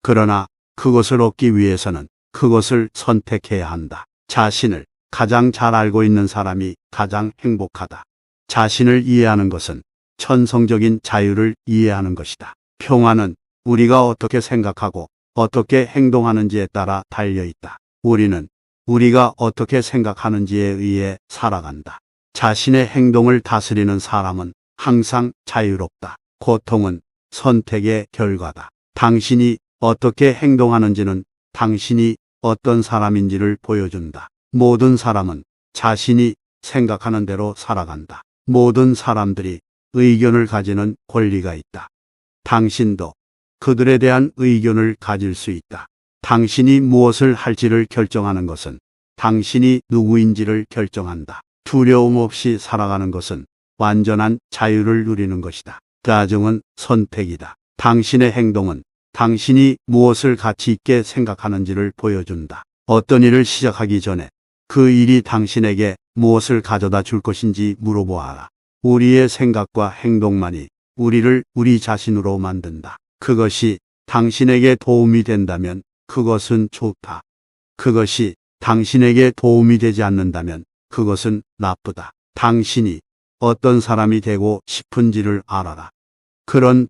그러나 그것을 얻기 위해서는 그것을 선택해야 한다. 자신을 가장 잘 알고 있는 사람이 가장 행복하다. 자신을 이해하는 것은 천성적인 자유를 이해하는 것이다. 평화는 우리가 어떻게 생각하고 어떻게 행동하는지에 따라 달려있다. 우리는 우리가 어떻게 생각하는지에 의해 살아간다. 자신의 행동을 다스리는 사람은 항상 자유롭다. 고통은 선택의 결과다. 당신이 어떻게 행동하는지는 당신이 어떤 사람인지를 보여준다. 모든 사람은 자신이 생각하는 대로 살아간다. 모든 사람들이 의견을 가지는 권리가 있다. 당신도 그들에 대한 의견을 가질 수 있다. 당신이 무엇을 할지를 결정하는 것은 당신이 누구인지를 결정한다. 두려움 없이 살아가는 것은 완전한 자유를 누리는 것이다. 가정은 선택이다. 당신의 행동은 당신이 무엇을 가치 있게 생각하는지를 보여준다. 어떤 일을 시작하기 전에 그 일이 당신에게 무엇을 가져다 줄 것인지 물어보아라. 우리의 생각과 행동만이 우리를 우리 자신으로 만든다. 그것이 당신에게 도움이 된다면 그것은 좋다. 그것이 당신에게 도움이 되지 않는다면 그것은 나쁘다. 당신이 어떤 사람이 되고 싶은지를 알아라. 그런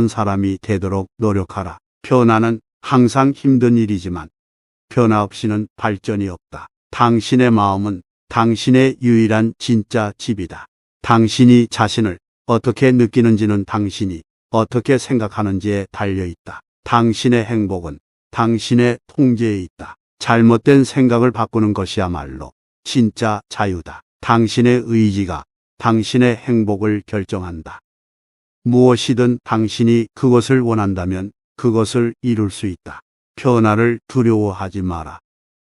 사람이 되도록 노력하라. 변화는 항상 힘든 일이지만 변화 없이는 발전이 없다. 당신의 마음은 당신의 유일한 진짜 집이다. 당신이 자신을 어떻게 느끼는지는 당신이 어떻게 생각하는지에 달려있다. 당신의 행복은 당신의 통제에 있다. 잘못된 생각을 바꾸는 것이야말로 진짜 자유다. 당신의 의지가 당신의 행복을 결정한다. 무엇이든 당신이 그것을 원한다면 그것을 이룰 수 있다. 변화를 두려워하지 마라.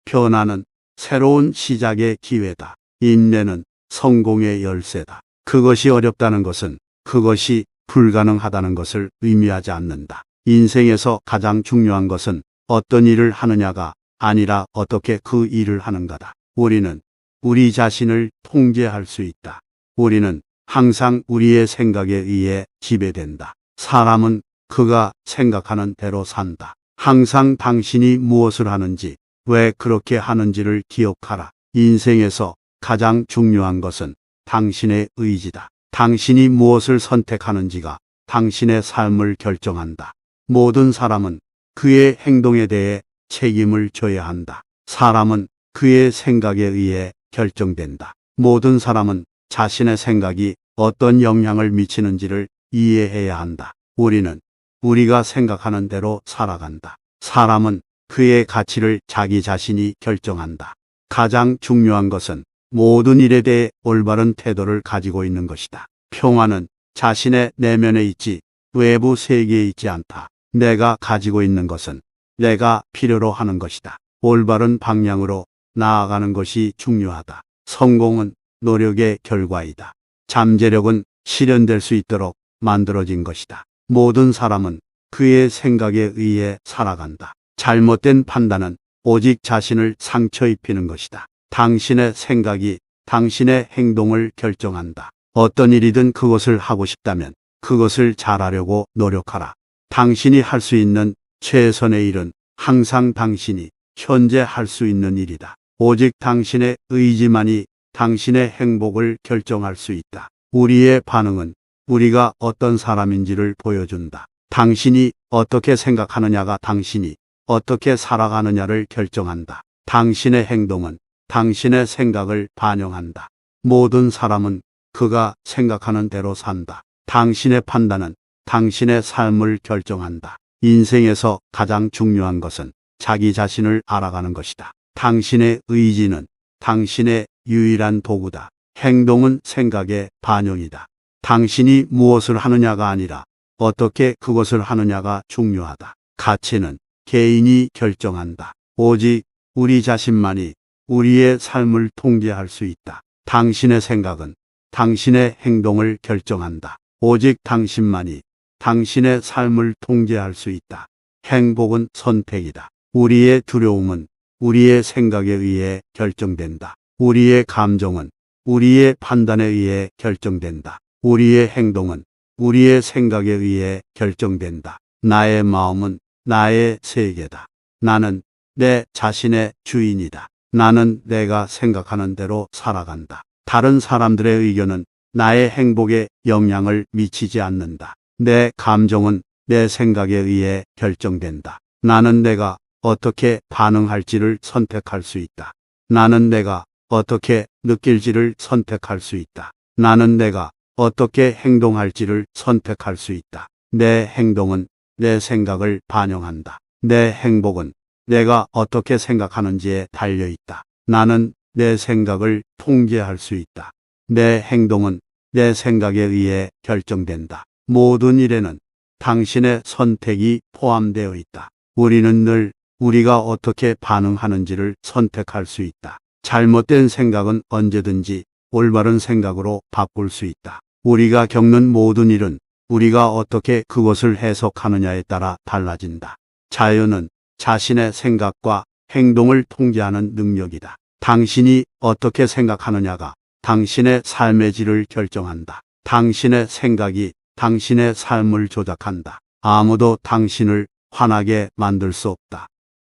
변화는 새로운 시작의 기회다. 인내는 성공의 열쇠다. 그것이 어렵다는 것은 그것이 불가능하다는 것을 의미하지 않는다. 인생에서 가장 중요한 것은 어떤 일을 하느냐가 아니라 어떻게 그 일을 하는가다. 우리는 우리 자신을 통제할 수 있다. 우리는 항상 우리의 생각에 의해 지배된다. 사람은 그가 생각하는 대로 산다. 항상 당신이 무엇을 하는지, 왜 그렇게 하는지를 기억하라. 인생에서 가장 중요한 것은 당신의 의지다. 당신이 무엇을 선택하는지가 당신의 삶을 결정한다. 모든 사람은 그의 행동에 대해 책임을 져야 한다. 사람은 그의 생각에 의해 결정된다. 모든 사람은 자신의 생각이 어떤 영향을 미치는지를 이해해야 한다. 우리는 우리가 생각하는 대로 살아간다. 사람은 그의 가치를 자기 자신이 결정한다. 가장 중요한 것은 모든 일에 대해 올바른 태도를 가지고 있는 것이다. 평화는 자신의 내면에 있지 외부 세계에 있지 않다. 내가 가지고 있는 것은 내가 필요로 하는 것이다. 올바른 방향으로 나아가는 것이 중요하다. 성공은 노력의 결과이다. 잠재력은 실현될 수 있도록 만들어진 것이다. 모든 사람은 그의 생각에 의해 살아간다. 잘못된 판단은 오직 자신을 상처 입히는 것이다. 당신의 생각이 당신의 행동을 결정한다. 어떤 일이든 그것을 하고 싶다면 그것을 잘하려고 노력하라. 당신이 할 수 있는 최선의 일은 항상 당신이 현재 할 수 있는 일이다. 오직 당신의 의지만이 당신의 행복을 결정할 수 있다. 우리의 반응은 우리가 어떤 사람인지를 보여준다. 당신이 어떻게 생각하느냐가 당신이 어떻게 살아가느냐를 결정한다. 당신의 행동은 당신의 생각을 반영한다. 모든 사람은 그가 생각하는 대로 산다. 당신의 판단은 당신의 삶을 결정한다. 인생에서 가장 중요한 것은 자기 자신을 알아가는 것이다. 당신의 의지는 당신의 유일한 도구다. 행동은 생각의 반영이다. 당신이 무엇을 하느냐가 아니라 어떻게 그것을 하느냐가 중요하다. 가치는 개인이 결정한다. 오직 우리 자신만이 우리의 삶을 통제할 수 있다. 당신의 생각은 당신의 행동을 결정한다. 오직 당신만이 당신의 삶을 통제할 수 있다. 행복은 선택이다. 우리의 두려움은 우리의 생각에 의해 결정된다. 우리의 감정은 우리의 판단에 의해 결정된다. 우리의 행동은 우리의 생각에 의해 결정된다. 나의 마음은 나의 세계다. 나는 내 자신의 주인이다. 나는 내가 생각하는 대로 살아간다. 다른 사람들의 의견은 나의 행복에 영향을 미치지 않는다. 내 감정은 내 생각에 의해 결정된다. 나는 내가 어떻게 반응할지를 선택할 수 있다. 나는 내가 어떻게 느낄지를 선택할 수 있다. 나는 내가 어떻게 행동할지를 선택할 수 있다. 내 행동은 내 생각을 반영한다. 내 행복은 내가 어떻게 생각하는지에 달려 있다. 나는 내 생각을 통제할 수 있다. 내 행동은 내 생각에 의해 결정된다. 모든 일에는 당신의 선택이 포함되어 있다. 우리는 늘 우리가 어떻게 반응하는지를 선택할 수 있다. 잘못된 생각은 언제든지 올바른 생각으로 바꿀 수 있다. 우리가 겪는 모든 일은 우리가 어떻게 그것을 해석하느냐에 따라 달라진다. 자유는 자신의 생각과 행동을 통제하는 능력이다. 당신이 어떻게 생각하느냐가 당신의 삶의 질을 결정한다. 당신의 생각이 당신의 삶을 조작한다. 아무도 당신을 화나게 만들 수 없다.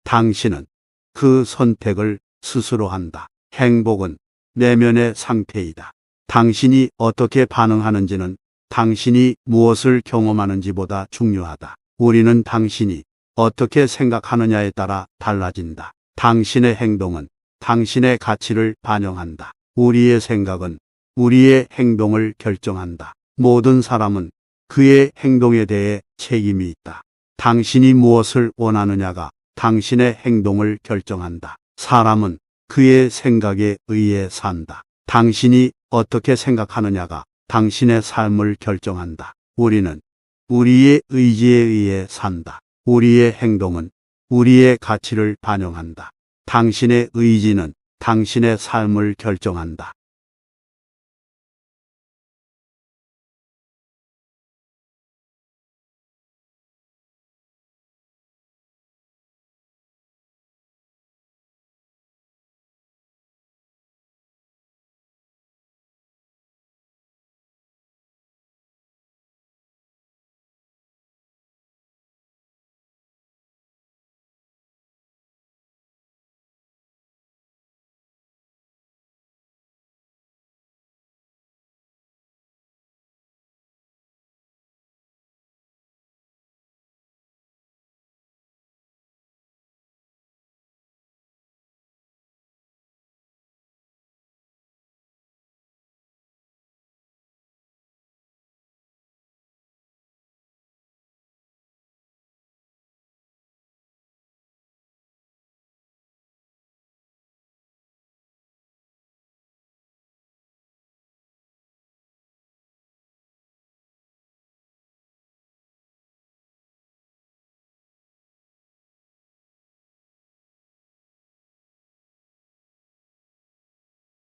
당신은 그 선택을 스스로 한다. 행복은 내면의 상태이다. 당신이 어떻게 반응하는지는 당신이 무엇을 경험하는지보다 중요하다. 우리는 당신이 어떻게 생각하느냐에 따라 달라진다. 당신의 행동은 당신의 가치를 반영한다. 우리의 생각은 우리의 행동을 결정한다. 모든 사람은 그의 행동에 대해 책임이 있다. 당신이 무엇을 원하느냐가 당신의 행동을 결정한다. 사람은 그의 생각에 의해 산다. 당신이 어떻게 생각하느냐가 당신의 삶을 결정한다. 우리는 우리의 의지에 의해 산다. 우리의 행동은 우리의 가치를 반영한다. 당신의 의지는 당신의 삶을 결정한다.